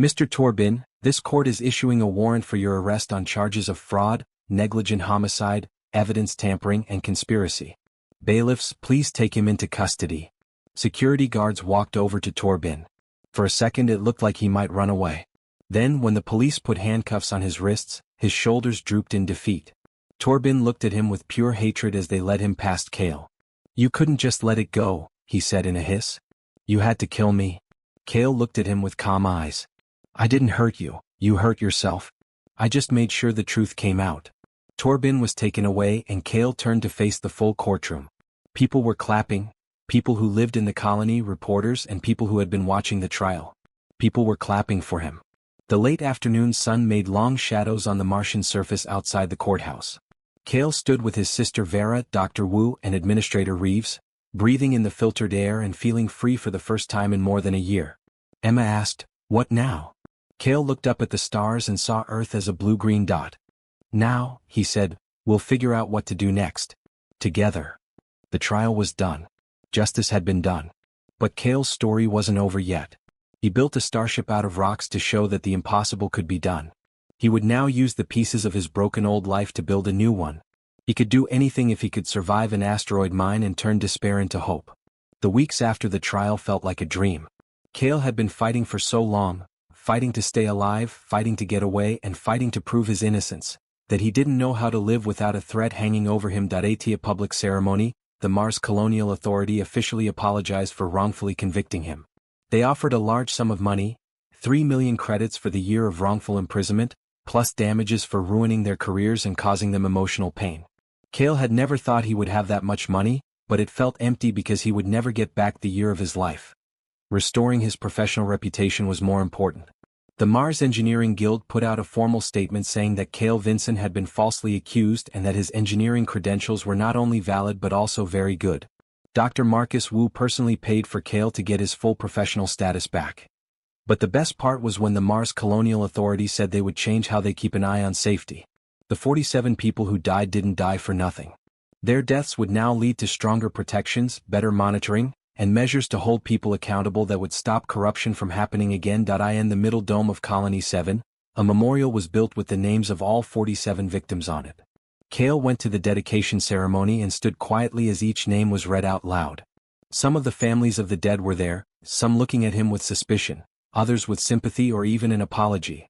"Mr. Torbin, this court is issuing a warrant for your arrest on charges of fraud, negligent homicide, evidence tampering, and conspiracy. Bailiffs, please take him into custody." Security guards walked over to Torbin. For a second it looked like he might run away. Then, when the police put handcuffs on his wrists, his shoulders drooped in defeat. Torbin looked at him with pure hatred as they led him past Cale. "You couldn't just let it go," he said in a hiss. "You had to kill me." Cale looked at him with calm eyes. "I didn't hurt you, you hurt yourself. I just made sure the truth came out." Torbin was taken away and Cale turned to face the full courtroom. People were clapping, people who lived in the colony, reporters, and people who had been watching the trial. People were clapping for him. The late afternoon sun made long shadows on the Martian surface outside the courthouse. Cale stood with his sister Vera, Dr. Wu, and Administrator Reeves, breathing in the filtered air and feeling free for the first time in more than a year. Emma asked, "What now?" Cale looked up at the stars and saw Earth as a blue-green dot. "Now," he said, "we'll figure out what to do next. Together." The trial was done. Justice had been done. But Cale's story wasn't over yet. He built a starship out of rocks to show that the impossible could be done. He would now use the pieces of his broken old life to build a new one. He could do anything if he could survive an asteroid mine and turn despair into hope. The weeks after the trial felt like a dream. Cale had been fighting for so long, fighting to stay alive, fighting to get away, and fighting to prove his innocence, that he didn't know how to live without a threat hanging over him. At a public ceremony, the Mars Colonial Authority officially apologized for wrongfully convicting him. They offered a large sum of money, 3 million credits for the year of wrongful imprisonment, plus damages for ruining their careers and causing them emotional pain. Cale had never thought he would have that much money, but it felt empty because he would never get back the year of his life. Restoring his professional reputation was more important. The Mars Engineering Guild put out a formal statement saying that Cale Vinson had been falsely accused and that his engineering credentials were not only valid but also very good. Dr. Marcus Wu personally paid for Cale to get his full professional status back. But the best part was when the Mars Colonial Authority said they would change how they keep an eye on safety. The 47 people who died didn't die for nothing. Their deaths would now lead to stronger protections, better monitoring, and measures to hold people accountable that would stop corruption from happening again. In the middle dome of Colony 7, a memorial was built with the names of all 47 victims on it. Cale went to the dedication ceremony and stood quietly as each name was read out loud. Some of the families of the dead were there, some looking at him with suspicion, others with sympathy or even an apology.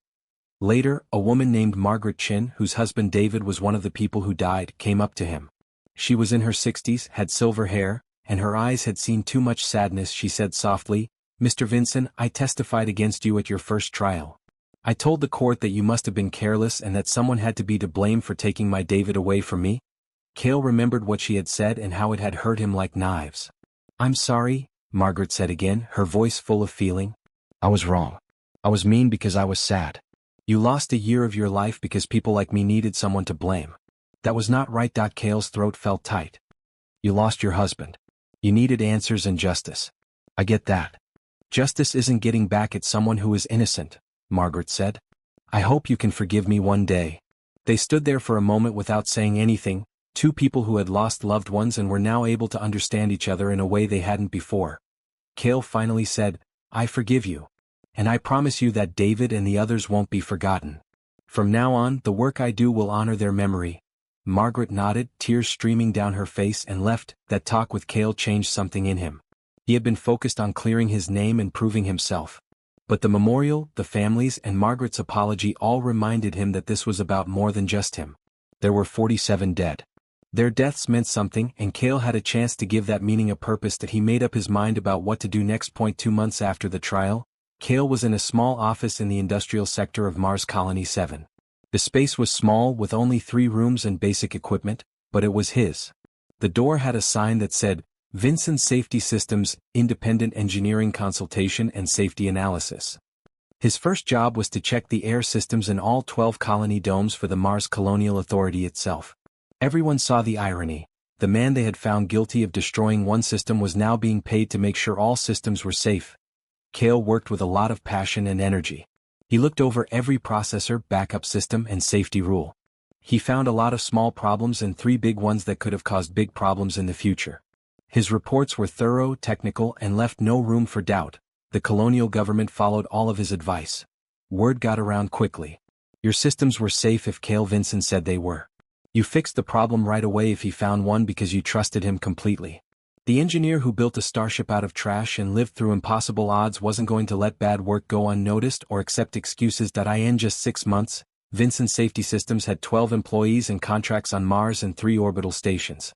Later, a woman named Margaret Chin, whose husband David was one of the people who died, came up to him. She was in her 60s, had silver hair, and her eyes had seen too much sadness. She said softly, Mr. Vinson, I testified against you at your first trial. I told the court that you must have been careless and that someone had to be to blame for taking my David away from me. Cale remembered what she had said and how it had hurt him like knives. I'm sorry, Margaret said again, her voice full of feeling. I was wrong. I was mean because I was sad. You lost a year of your life because people like me needed someone to blame. That was not right. Cale's throat felt tight. You lost your husband. You needed answers and justice. I get that. Justice isn't getting back at someone who is innocent, Margaret said. I hope you can forgive me one day. They stood there for a moment without saying anything, two people who had lost loved ones and were now able to understand each other in a way they hadn't before. Cale finally said, I forgive you. And I promise you that David and the others won't be forgotten. From now on, the work I do will honor their memory. Margaret nodded, tears streaming down her face, and left. That talk with Cale changed something in him. He had been focused on clearing his name and proving himself. But the memorial, the families, and Margaret's apology all reminded him that this was about more than just him. There were 47 dead. Their deaths meant something, and Cale had a chance to give that meaning a purpose that he made up his mind about what to do next. 2 months after the trial, Cale was in a small office in the industrial sector of Mars Colony 7. The space was small with only 3 rooms and basic equipment, but it was his. The door had a sign that said, Vinson Safety Systems, Independent Engineering Consultation and Safety Analysis. His first job was to check the air systems in all 12 colony domes for the Mars Colonial Authority itself. Everyone saw the irony. The man they had found guilty of destroying one system was now being paid to make sure all systems were safe. Cale worked with a lot of passion and energy. He looked over every processor, backup system, and safety rule. He found a lot of small problems and 3 big ones that could have caused big problems in the future. His reports were thorough, technical, and left no room for doubt. The colonial government followed all of his advice. Word got around quickly. Your systems were safe if Cale Vinson said they were. You fixed the problem right away if he found one because you trusted him completely. The engineer who built a Starship out of trash and lived through impossible odds wasn't going to let bad work go unnoticed or accept excuses. In just 6 months, Vinson Safety Systems had 12 employees and contracts on Mars and 3 orbital stations.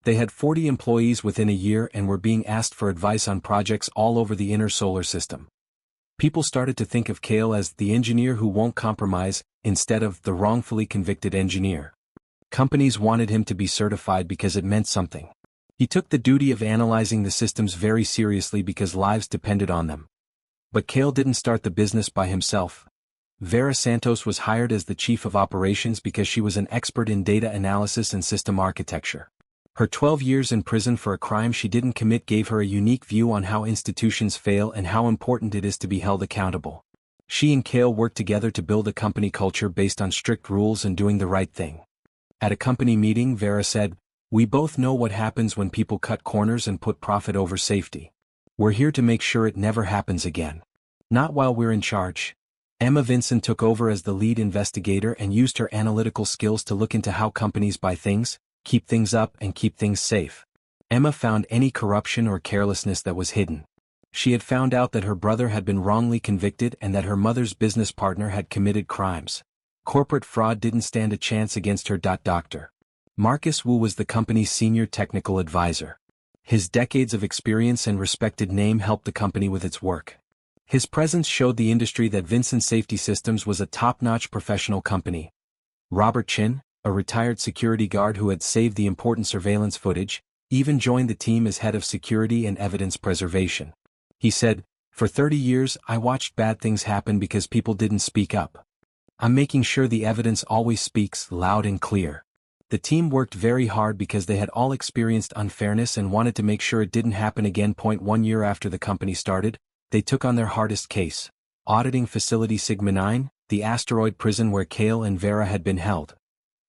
They had 40 employees within a year and were being asked for advice on projects all over the inner solar system. People started to think of Cale as the engineer who won't compromise, instead of the wrongfully convicted engineer. Companies wanted him to be certified because it meant something. He took the duty of analyzing the systems very seriously because lives depended on them. But Cale didn't start the business by himself. Vera Santos was hired as the chief of operations because she was an expert in data analysis and system architecture. Her 12 years in prison for a crime she didn't commit gave her a unique view on how institutions fail and how important it is to be held accountable. She and Cale worked together to build a company culture based on strict rules and doing the right thing. At a company meeting, Vera said, "We both know what happens when people cut corners and put profit over safety. We're here to make sure it never happens again. Not while we're in charge." Emma Vinson took over as the lead investigator and used her analytical skills to look into how companies buy things, keep things up, and keep things safe. Emma found any corruption or carelessness that was hidden. She had found out that her brother had been wrongly convicted and that her mother's business partner had committed crimes. Corporate fraud didn't stand a chance against her. Dr. Marcus Wu was the company's senior technical advisor. His decades of experience and respected name helped the company with its work. His presence showed the industry that Vinson Safety Systems was a top-notch professional company. Robert Chin, a retired security guard who had saved the important surveillance footage, even joined the team as head of security and evidence preservation. He said, "For 30 years, I watched bad things happen because people didn't speak up. I'm making sure the evidence always speaks loud and clear." The team worked very hard because they had all experienced unfairness and wanted to make sure it didn't happen again. 1 year after the company started, they took on their hardest case, auditing Facility Sigma 9, the asteroid prison where Cale and Vera had been held.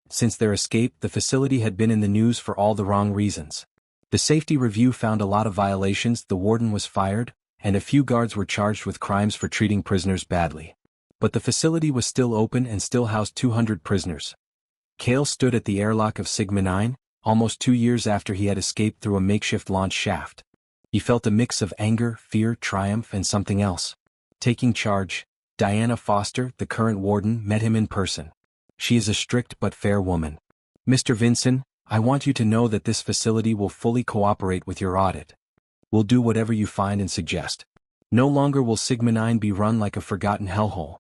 Since their escape, the facility had been in the news for all the wrong reasons. The safety review found a lot of violations, the warden was fired, and a few guards were charged with crimes for treating prisoners badly. But the facility was still open and still housed 200 prisoners. Cale stood at the airlock of Sigma 9, almost 2 years after he had escaped through a makeshift launch shaft. He felt a mix of anger, fear, triumph, and something else. Taking charge, Diana Foster, the current warden, met him in person. She is a strict but fair woman. "Mr. Vinson, I want you to know that this facility will fully cooperate with your audit. We'll do whatever you find and suggest. No longer will Sigma-9 be run like a forgotten hellhole.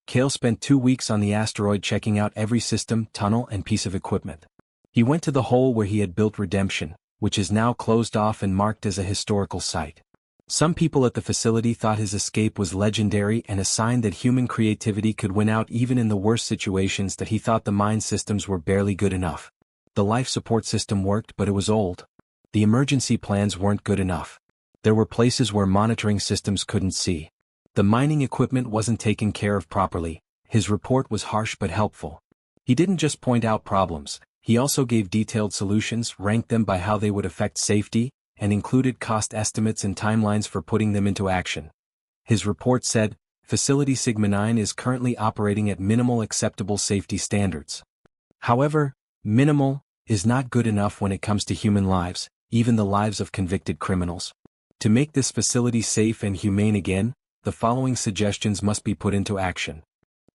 Kale spent 2 weeks on the asteroid checking out every system, tunnel, and piece of equipment. He went to the hole where he had built Redemption, which is now closed off and marked as a historical site. Some people at the facility thought his escape was legendary and a sign that human creativity could win out even in the worst situations, that he thought the mine systems were barely good enough. The life support system worked, but it was old. The emergency plans weren't good enough. There were places where monitoring systems couldn't see. The mining equipment wasn't taken care of properly. His report was harsh but helpful. He didn't just point out problems, he also gave detailed solutions, ranked them by how they would affect safety, and included cost estimates and timelines for putting them into action. His report said, Facility Sigma-9 is currently operating at minimal acceptable safety standards. However, minimal is not good enough when it comes to human lives, even the lives of convicted criminals. To make this facility safe and humane again, the following suggestions must be put into action.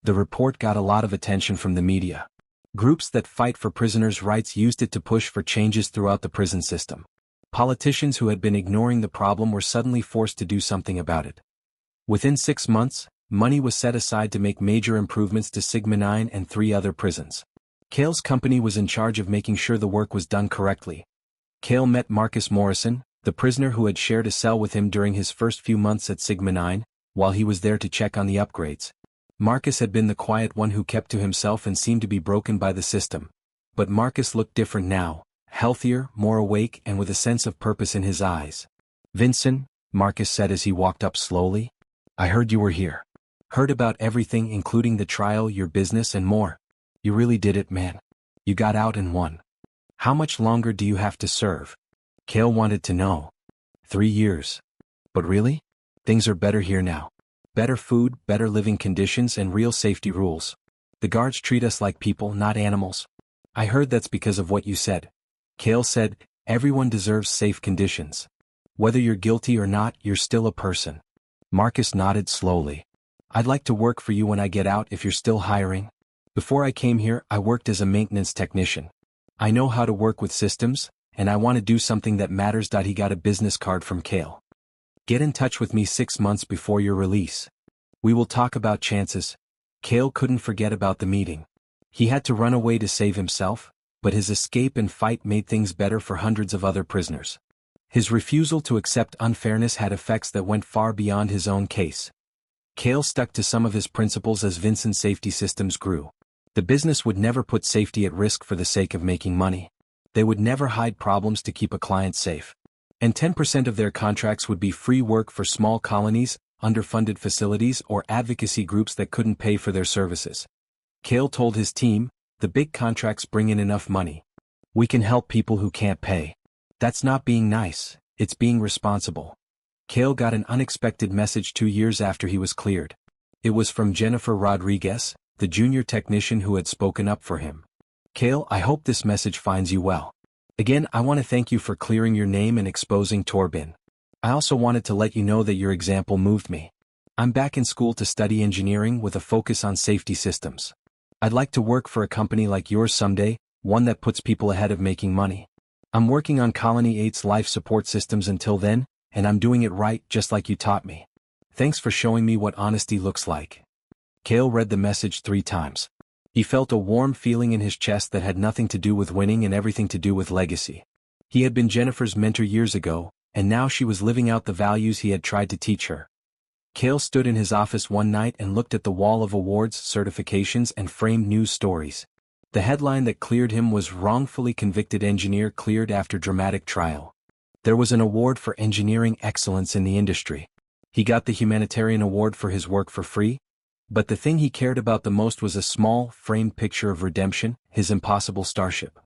The report got a lot of attention from the media. Groups that fight for prisoners' rights used it to push for changes throughout the prison system. Politicians who had been ignoring the problem were suddenly forced to do something about it. Within 6 months, money was set aside to make major improvements to Sigma-9 and 3 other prisons. Kale's company was in charge of making sure the work was done correctly. Kale met Marcus Morrison, the prisoner who had shared a cell with him during his first few months at Sigma-9, while he was there to check on the upgrades. Marcus had been the quiet one who kept to himself and seemed to be broken by the system. But Marcus looked different now. Healthier, more awake, and with a sense of purpose in his eyes. Vincent, Marcus said as he walked up slowly. I heard you were here. Heard about everything, including the trial, your business, and more. You really did it, man. You got out and won. How much longer do you have to serve? Kale wanted to know. 3 years. But really? Things are better here now. Better food, better living conditions, and real safety rules. The guards treat us like people, not animals. I heard that's because of what you said. Kale said, everyone deserves safe conditions. Whether you're guilty or not, you're still a person. Marcus nodded slowly. I'd like to work for you when I get out if you're still hiring. Before I came here, I worked as a maintenance technician. I know how to work with systems, and I want to do something that matters. He got a business card from Kale. Get in touch with me 6 months before your release. We will talk about chances. Kale couldn't forget about the meeting. He had to run away to save himself, but his escape and fight made things better for hundreds of other prisoners. His refusal to accept unfairness had effects that went far beyond his own case. Kale stuck to some of his principles as Vincent's safety systems grew. The business would never put safety at risk for the sake of making money. They would never hide problems to keep a client safe. And 10% of their contracts would be free work for small colonies, underfunded facilities, or advocacy groups that couldn't pay for their services. Kale told his team, the big contracts bring in enough money. We can help people who can't pay. That's not being nice, it's being responsible. Kale got an unexpected message 2 years after he was cleared. It was from Jennifer Rodriguez, the junior technician who had spoken up for him. Kale, I hope this message finds you well. Again, I want to thank you for clearing your name and exposing Torbin. I also wanted to let you know that your example moved me. I'm back in school to study engineering with a focus on safety systems. I'd like to work for a company like yours someday, one that puts people ahead of making money. I'm working on Colony 8's life support systems until then, and I'm doing it right just like you taught me. Thanks for showing me what honesty looks like. Kale read the message 3 times. He felt a warm feeling in his chest that had nothing to do with winning and everything to do with legacy. He had been Jennifer's mentor years ago, and now she was living out the values he had tried to teach her. Kale stood in his office one night and looked at the wall of awards, certifications, and framed news stories. The headline that cleared him was Wrongfully Convicted Engineer Cleared After Dramatic Trial. There was an award for engineering excellence in the industry. He got the humanitarian award for his work for free. But the thing he cared about the most was a small, framed picture of Redemption, his impossible starship.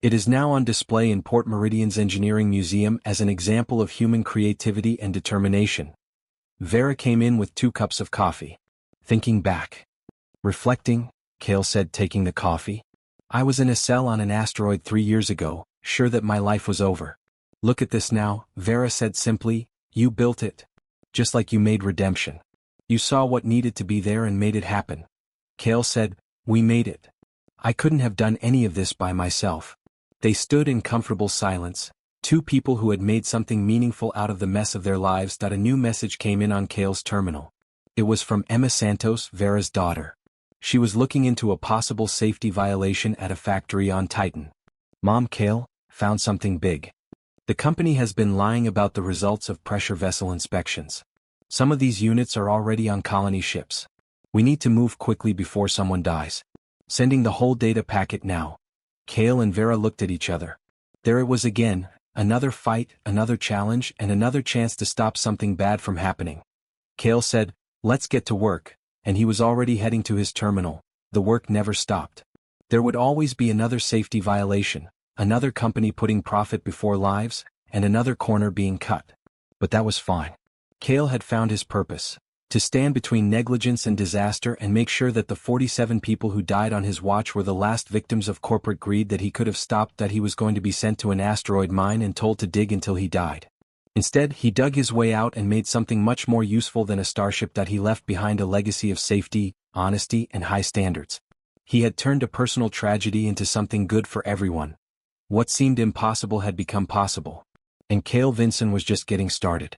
It is now on display in Port Meridian's Engineering Museum as an example of human creativity and determination. Vera came in with 2 cups of coffee. Thinking back. Reflecting, Kale said, taking the coffee. I was in a cell on an asteroid 3 years ago, sure that my life was over. Look at this now, Vera said simply, you built it. Just like you made Redemption. You saw what needed to be there and made it happen. Kale said, we made it. I couldn't have done any of this by myself. They stood in comfortable silence, Two people who had made something meaningful out of the mess of their lives. A new message came in on Kale's terminal. It was from Emma Santos, Vera's daughter. She was looking into a possible safety violation at a factory on Titan. Mom, Kale, found something big. The company has been lying about the results of pressure vessel inspections. Some of these units are already on colony ships. We need to move quickly before someone dies. Sending the whole data packet now. Kale and Vera looked at each other. There it was again, another fight, another challenge, and another chance to stop something bad from happening. Kale said, "Let's get to work," and he was already heading to his terminal. The work never stopped. There would always be another safety violation, another company putting profit before lives, and another corner being cut. But that was fine. Kale had found his purpose: to stand between negligence and disaster and make sure that the 47 people who died on his watch were the last victims of corporate greed that he could have stopped. That he was going to be sent to an asteroid mine and told to dig until he died. Instead, he dug his way out and made something much more useful than a starship. That he left behind a legacy of safety, honesty, and high standards. He had turned a personal tragedy into something good for everyone. What seemed impossible had become possible. And Kale Vinson was just getting started.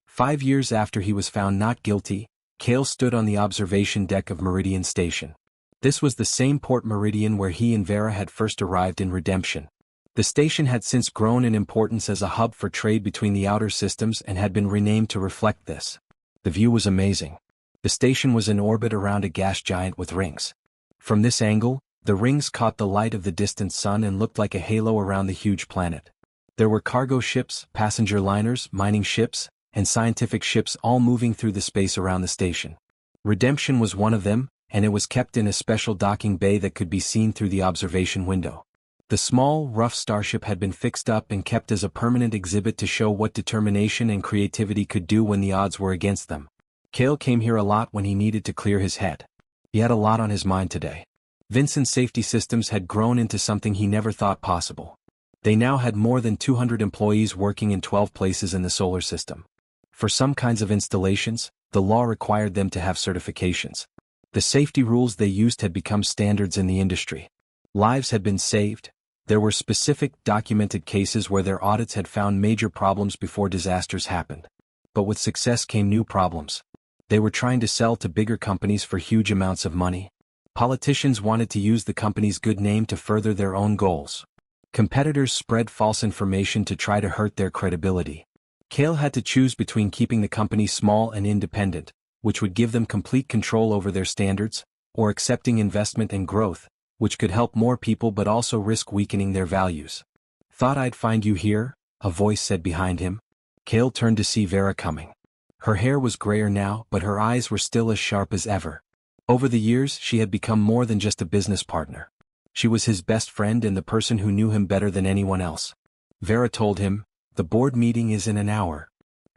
5 years after he was found not guilty, Kale stood on the observation deck of Meridian Station. This was the same Port Meridian where he and Vera had first arrived in Redemption. The station had since grown in importance as a hub for trade between the outer systems and had been renamed to reflect this. The view was amazing. The station was in orbit around a gas giant with rings. From this angle, the rings caught the light of the distant sun and looked like a halo around the huge planet. There were cargo ships, passenger liners, mining ships, and scientific ships all moving through the space around the station. Redemption was one of them, and it was kept in a special docking bay that could be seen through the observation window. The small, rough starship had been fixed up and kept as a permanent exhibit to show what determination and creativity could do when the odds were against them. Kale came here a lot when he needed to clear his head. He had a lot on his mind today. Vincent's safety systems had grown into something he never thought possible. They now had more than 200 employees working in 12 places in the solar system. For some kinds of installations, the law required them to have certifications. The safety rules they used had become standards in the industry. Lives had been saved. There were specific, documented cases where their audits had found major problems before disasters happened. But with success came new problems. They were trying to sell to bigger companies for huge amounts of money. Politicians wanted to use the company's good name to further their own goals. Competitors spread false information to try to hurt their credibility. Kale had to choose between keeping the company small and independent, which would give them complete control over their standards, or accepting investment and growth, which could help more people but also risk weakening their values. "Thought I'd find you here," a voice said behind him. Kale turned to see Vera coming. Her hair was grayer now, but her eyes were still as sharp as ever. Over the years, she had become more than just a business partner. She was his best friend and the person who knew him better than anyone else. Vera told him, "The board meeting is in an hour.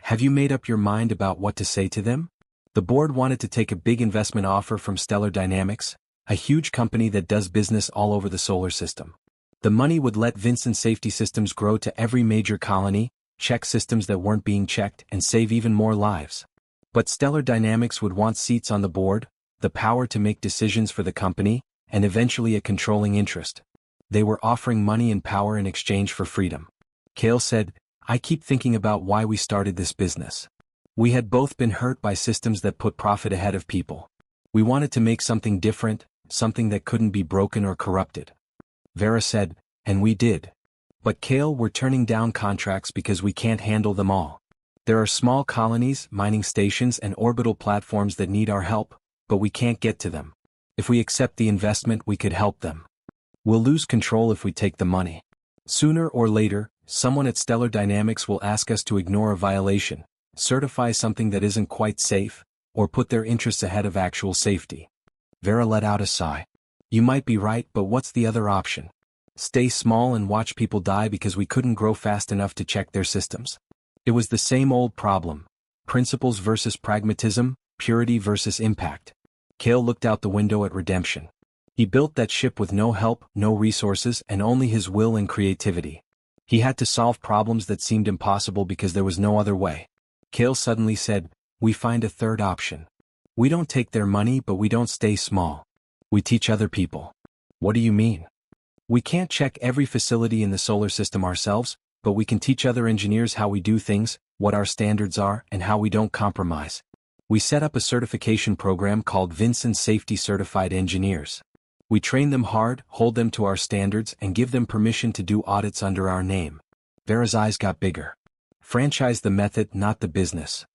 Have you made up your mind about what to say to them?" The board wanted to take a big investment offer from Stellar Dynamics, a huge company that does business all over the solar system. The money would let Vincent Safety Systems grow to every major colony, check systems that weren't being checked, and save even more lives. But Stellar Dynamics would want seats on the board, the power to make decisions for the company, and eventually a controlling interest. They were offering money and power in exchange for freedom. Kale said, "I keep thinking about why we started this business. We had both been hurt by systems that put profit ahead of people. We wanted to make something different, something that couldn't be broken or corrupted." Vera said, "And we did. But Kale, we're turning down contracts because we can't handle them all. There are small colonies, mining stations, and orbital platforms that need our help, but we can't get to them. If we accept the investment, we could help them. We'll lose control if we take the money. Sooner or later, someone at Stellar Dynamics will ask us to ignore a violation, certify something that isn't quite safe, or put their interests ahead of actual safety." Vera let out a sigh. "You might be right, but what's the other option? Stay small and watch people die because we couldn't grow fast enough to check their systems?" It was the same old problem: principles versus pragmatism, purity versus impact. Kale looked out the window at Redemption. He built that ship with no help, no resources, and only his will and creativity. He had to solve problems that seemed impossible because there was no other way. Kale suddenly said, "We find a third option. We don't take their money, but we don't stay small. We teach other people." "What do you mean?" "We can't check every facility in the solar system ourselves, but we can teach other engineers how we do things, what our standards are, and how we don't compromise. We set up a certification program called Vinson Safety Certified Engineers. We train them hard, hold them to our standards, and give them permission to do audits under our name. Vera's eyes got bigger. Franchise the method, not the business.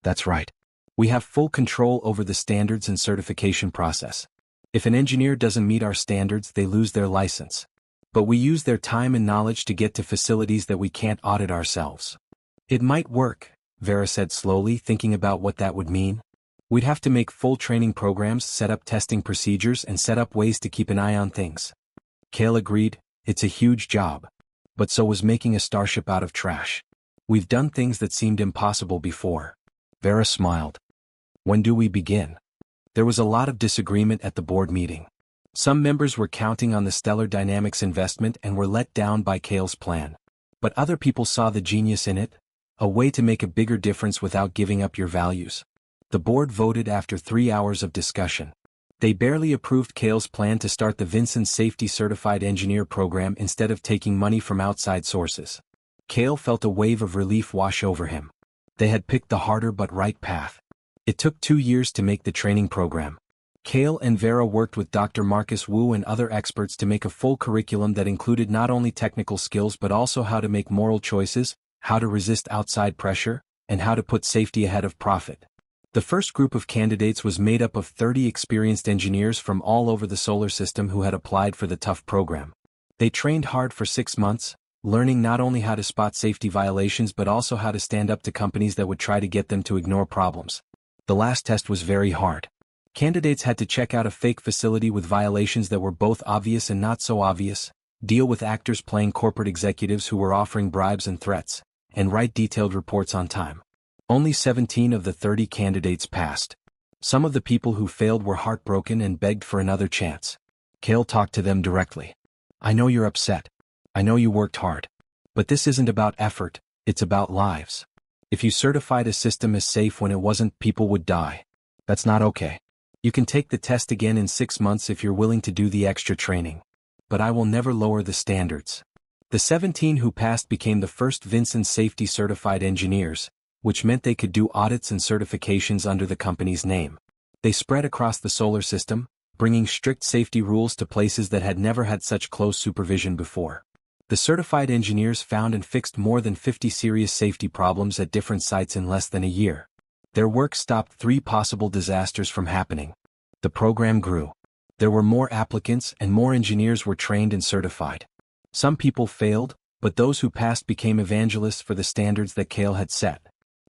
That's right. We have full control over the standards and certification process. If an engineer doesn't meet our standards, they lose their license. But we use their time and knowledge to get to facilities that we can't audit ourselves. It might work, Vera said slowly, thinking about what that would mean. We'd have to make full training programs, set up testing procedures, and set up ways to keep an eye on things. Cale agreed, it's a huge job. But so was making a Starship out of trash. We've done things that seemed impossible before. Vera smiled. When do we begin? There was a lot of disagreement at the board meeting. Some members were counting on the Stellar Dynamics investment and were let down by Cale's plan. But other people saw the genius in it, a way to make a bigger difference without giving up your values. The board voted after 3 hours of discussion. They barely approved Cale's plan to start the Vinson Safety Certified Engineer program instead of taking money from outside sources. Cale felt a wave of relief wash over him. They had picked the harder but right path. It took 2 years to make the training program. Cale and Vera worked with Dr. Marcus Wu and other experts to make a full curriculum that included not only technical skills but also how to make moral choices, how to resist outside pressure, and how to put safety ahead of profit. The first group of candidates was made up of 30 experienced engineers from all over the solar system who had applied for the tough program. They trained hard for 6 months, learning not only how to spot safety violations but also how to stand up to companies that would try to get them to ignore problems. The last test was very hard. Candidates had to check out a fake facility with violations that were both obvious and not so obvious, deal with actors playing corporate executives who were offering bribes and threats, and write detailed reports on time. Only 17 of the 30 candidates passed. Some of the people who failed were heartbroken and begged for another chance. Cale talked to them directly. I know you're upset. I know you worked hard. But this isn't about effort, it's about lives. If you certified a system as safe when it wasn't, people would die. That's not okay. You can take the test again in 6 months if you're willing to do the extra training. But I will never lower the standards. The 17 who passed became the first Vinson Safety Certified Engineers, which meant they could do audits and certifications under the company's name. They spread across the solar system, bringing strict safety rules to places that had never had such close supervision before. The certified engineers found and fixed more than 50 serious safety problems at different sites in less than a year. Their work stopped 3 possible disasters from happening. The program grew. There were more applicants and more engineers were trained and certified. Some people failed, but those who passed became evangelists for the standards that Cale had set.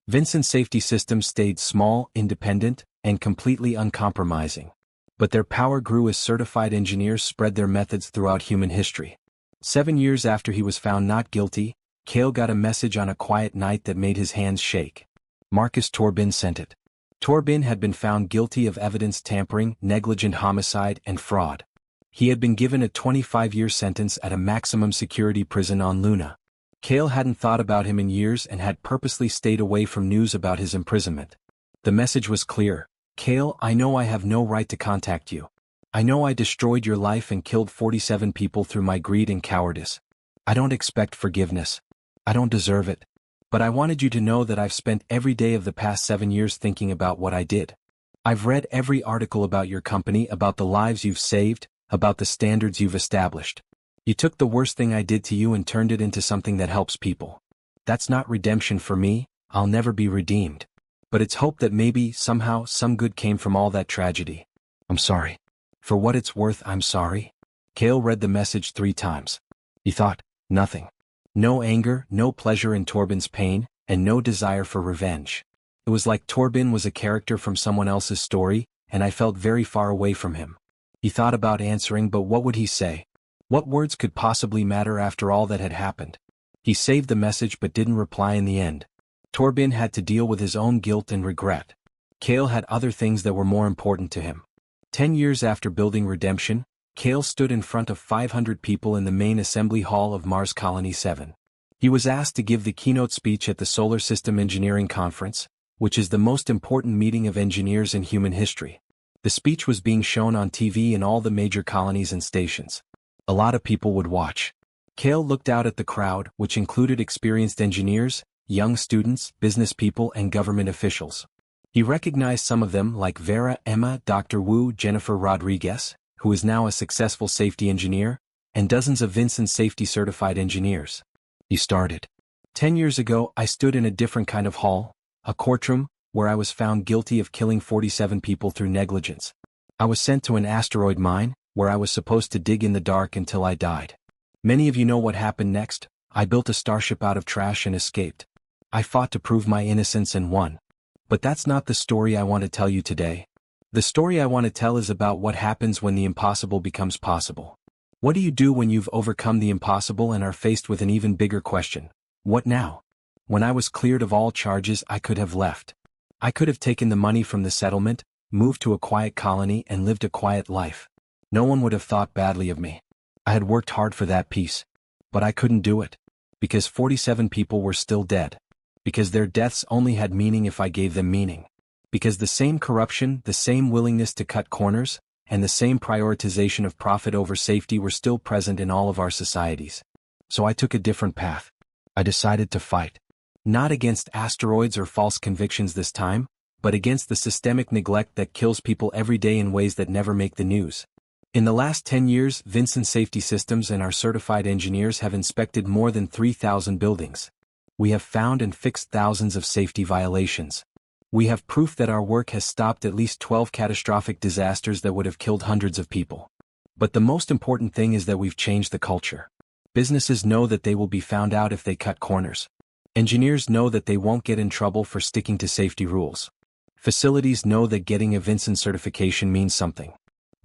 Vinson Safety Systems stayed small, independent, and completely uncompromising. But their power grew as certified engineers spread their methods throughout human history. 7 years after he was found not guilty, Cale got a message on a quiet night that made his hands shake. Marcus Torbin sent it. Torbin had been found guilty of evidence tampering, negligent homicide, and fraud. He had been given a 25-year sentence at a maximum security prison on Luna. Cale hadn't thought about him in years and had purposely stayed away from news about his imprisonment. The message was clear. Cale, I know I have no right to contact you. I know I destroyed your life and killed 47 people through my greed and cowardice. I don't expect forgiveness. I don't deserve it. But I wanted you to know that I've spent every day of the past 7 years thinking about what I did. I've read every article about your company, about the lives you've saved, about the standards you've established. You took the worst thing I did to you and turned it into something that helps people. That's not redemption for me, I'll never be redeemed. But it's hope that maybe, somehow, some good came from all that tragedy. I'm sorry. For what it's worth, I'm sorry. Cale read the message 3 times. He thought, nothing. No anger, no pleasure in Torbin's pain, and no desire for revenge. It was like Torbin was a character from someone else's story, and I felt very far away from him. He thought about answering, but what would he say? What words could possibly matter after all that had happened? He saved the message but didn't reply in the end. Torbin had to deal with his own guilt and regret. Cale had other things that were more important to him. 10 years after building Redemption, Cale stood in front of 500 people in the main assembly hall of Mars Colony 7. He was asked to give the keynote speech at the Solar System Engineering Conference, which is the most important meeting of engineers in human history. The speech was being shown on TV in all the major colonies and stations. A lot of people would watch. Cale looked out at the crowd, which included experienced engineers, young students, business people, and government officials. He recognized some of them like Vera, Emma, Dr. Wu, Jennifer Rodriguez, who is now a successful safety engineer, and dozens of Vincent safety-certified engineers. He started. 10 years ago, I stood in a different kind of hall, a courtroom, where I was found guilty of killing 47 people through negligence. I was sent to an asteroid mine, where I was supposed to dig in the dark until I died. Many of you know what happened next. I built a starship out of trash and escaped. I fought to prove my innocence and won. But that's not the story I want to tell you today. The story I want to tell is about what happens when the impossible becomes possible. What do you do when you've overcome the impossible and are faced with an even bigger question? What now? When I was cleared of all charges, I could have left. I could have taken the money from the settlement, moved to a quiet colony and lived a quiet life. No one would have thought badly of me. I had worked hard for that peace. But I couldn't do it. Because 47 people were still dead. Because their deaths only had meaning if I gave them meaning. Because the same corruption, the same willingness to cut corners, and the same prioritization of profit over safety were still present in all of our societies. So I took a different path. I decided to fight. Not against asteroids or false convictions this time, but against the systemic neglect that kills people every day in ways that never make the news. In the last 10 years, Vincent Safety Systems and our certified engineers have inspected more than 3,000 buildings. We have found and fixed thousands of safety violations. We have proof that our work has stopped at least 12 catastrophic disasters that would have killed hundreds of people. But the most important thing is that we've changed the culture. Businesses know that they will be found out if they cut corners. Engineers know that they won't get in trouble for sticking to safety rules. Facilities know that getting a Vincent certification means something.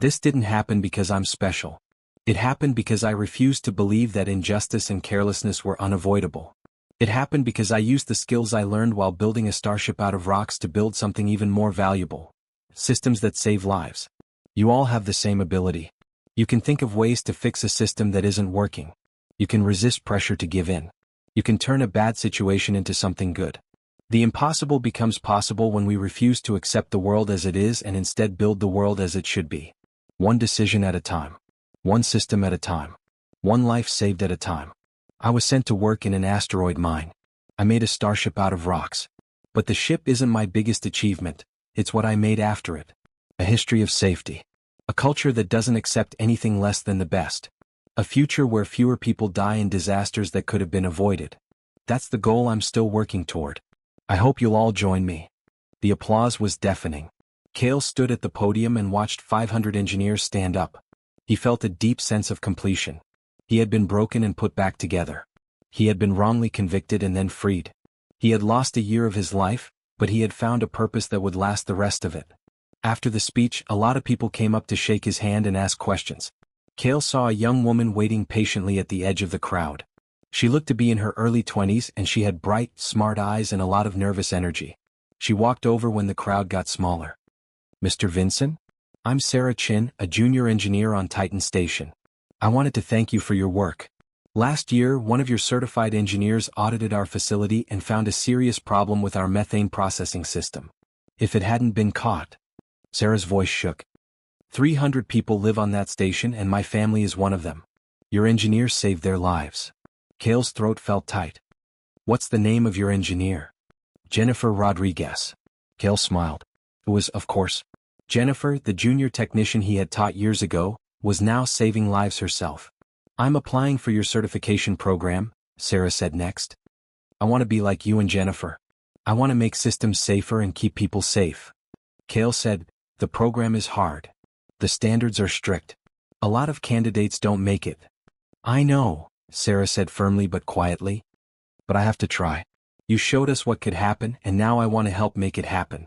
This didn't happen because I'm special. It happened because I refused to believe that injustice and carelessness were unavoidable. It happened because I used the skills I learned while building a starship out of rocks to build something even more valuable. Systems that save lives. You all have the same ability. You can think of ways to fix a system that isn't working. You can resist pressure to give in. You can turn a bad situation into something good. The impossible becomes possible when we refuse to accept the world as it is and instead build the world as it should be. One decision at a time. One system at a time. One life saved at a time. I was sent to work in an asteroid mine. I made a starship out of rocks. But the ship isn't my biggest achievement, it's what I made after it. A history of safety. A culture that doesn't accept anything less than the best. A future where fewer people die in disasters that could have been avoided. That's the goal I'm still working toward. I hope you'll all join me. The applause was deafening. Cale stood at the podium and watched 500 engineers stand up. He felt a deep sense of completion. He had been broken and put back together. He had been wrongly convicted and then freed. He had lost a year of his life, but he had found a purpose that would last the rest of it. After the speech, a lot of people came up to shake his hand and ask questions. Cale saw a young woman waiting patiently at the edge of the crowd. She looked to be in her early 20s and she had bright, smart eyes and a lot of nervous energy. She walked over when the crowd got smaller. Mr. Vincent? I'm Sarah Chin, a junior engineer on Titan Station. I wanted to thank you for your work. Last year, one of your certified engineers audited our facility and found a serious problem with our methane processing system. If it hadn't been caught. Sarah's voice shook. 300 people live on that station and my family is one of them. Your engineers saved their lives. Cale's throat felt tight. What's the name of your engineer? Jennifer Rodriguez. Cale smiled. It was, of course, Jennifer, the junior technician he had taught years ago, was now saving lives herself. I'm applying for your certification program, Sarah said next. I want to be like you and Jennifer. I want to make systems safer and keep people safe. Cale said, the program is hard. The standards are strict. A lot of candidates don't make it. I know, Sarah said firmly but quietly. But I have to try. You showed us what could happen and now I want to help make it happen.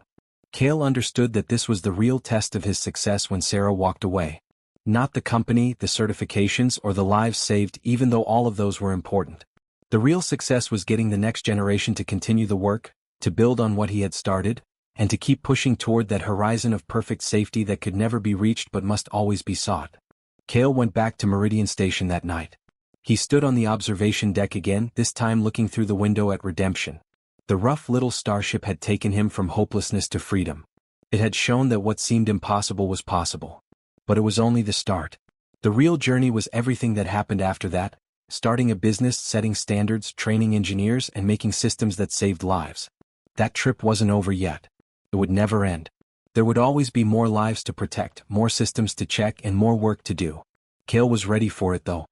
Cale understood that this was the real test of his success when Sarah walked away. Not the company, the certifications, or the lives saved, even though all of those were important. The real success was getting the next generation to continue the work, to build on what he had started, and to keep pushing toward that horizon of perfect safety that could never be reached but must always be sought. Cale went back to Meridian Station that night. He stood on the observation deck again, this time looking through the window at Redemption. The rough little starship had taken him from hopelessness to freedom. It had shown that what seemed impossible was possible. But it was only the start. The real journey was everything that happened after that, starting a business, setting standards, training engineers, and making systems that saved lives. That trip wasn't over yet. It would never end. There would always be more lives to protect, more systems to check, and more work to do. Cale was ready for it though.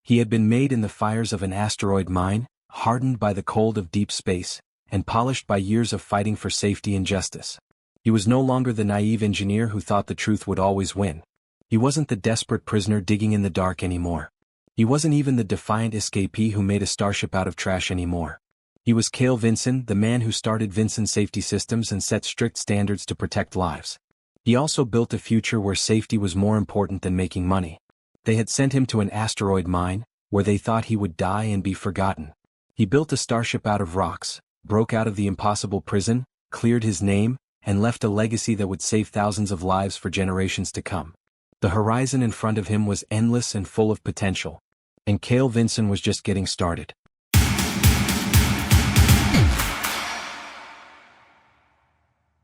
He had been made in the fires of an asteroid mine, hardened by the cold of deep space, and polished by years of fighting for safety and justice. He was no longer the naive engineer who thought the truth would always win. He wasn't the desperate prisoner digging in the dark anymore. He wasn't even the defiant escapee who made a starship out of trash anymore. He was Cale Vinson, the man who started Vinson Safety Systems and set strict standards to protect lives. He also built a future where safety was more important than making money. They had sent him to an asteroid mine, where they thought he would die and be forgotten. He built a starship out of rocks, broke out of the impossible prison, cleared his name, and left a legacy that would save thousands of lives for generations to come. The horizon in front of him was endless and full of potential. And Cale Vinson was just getting started.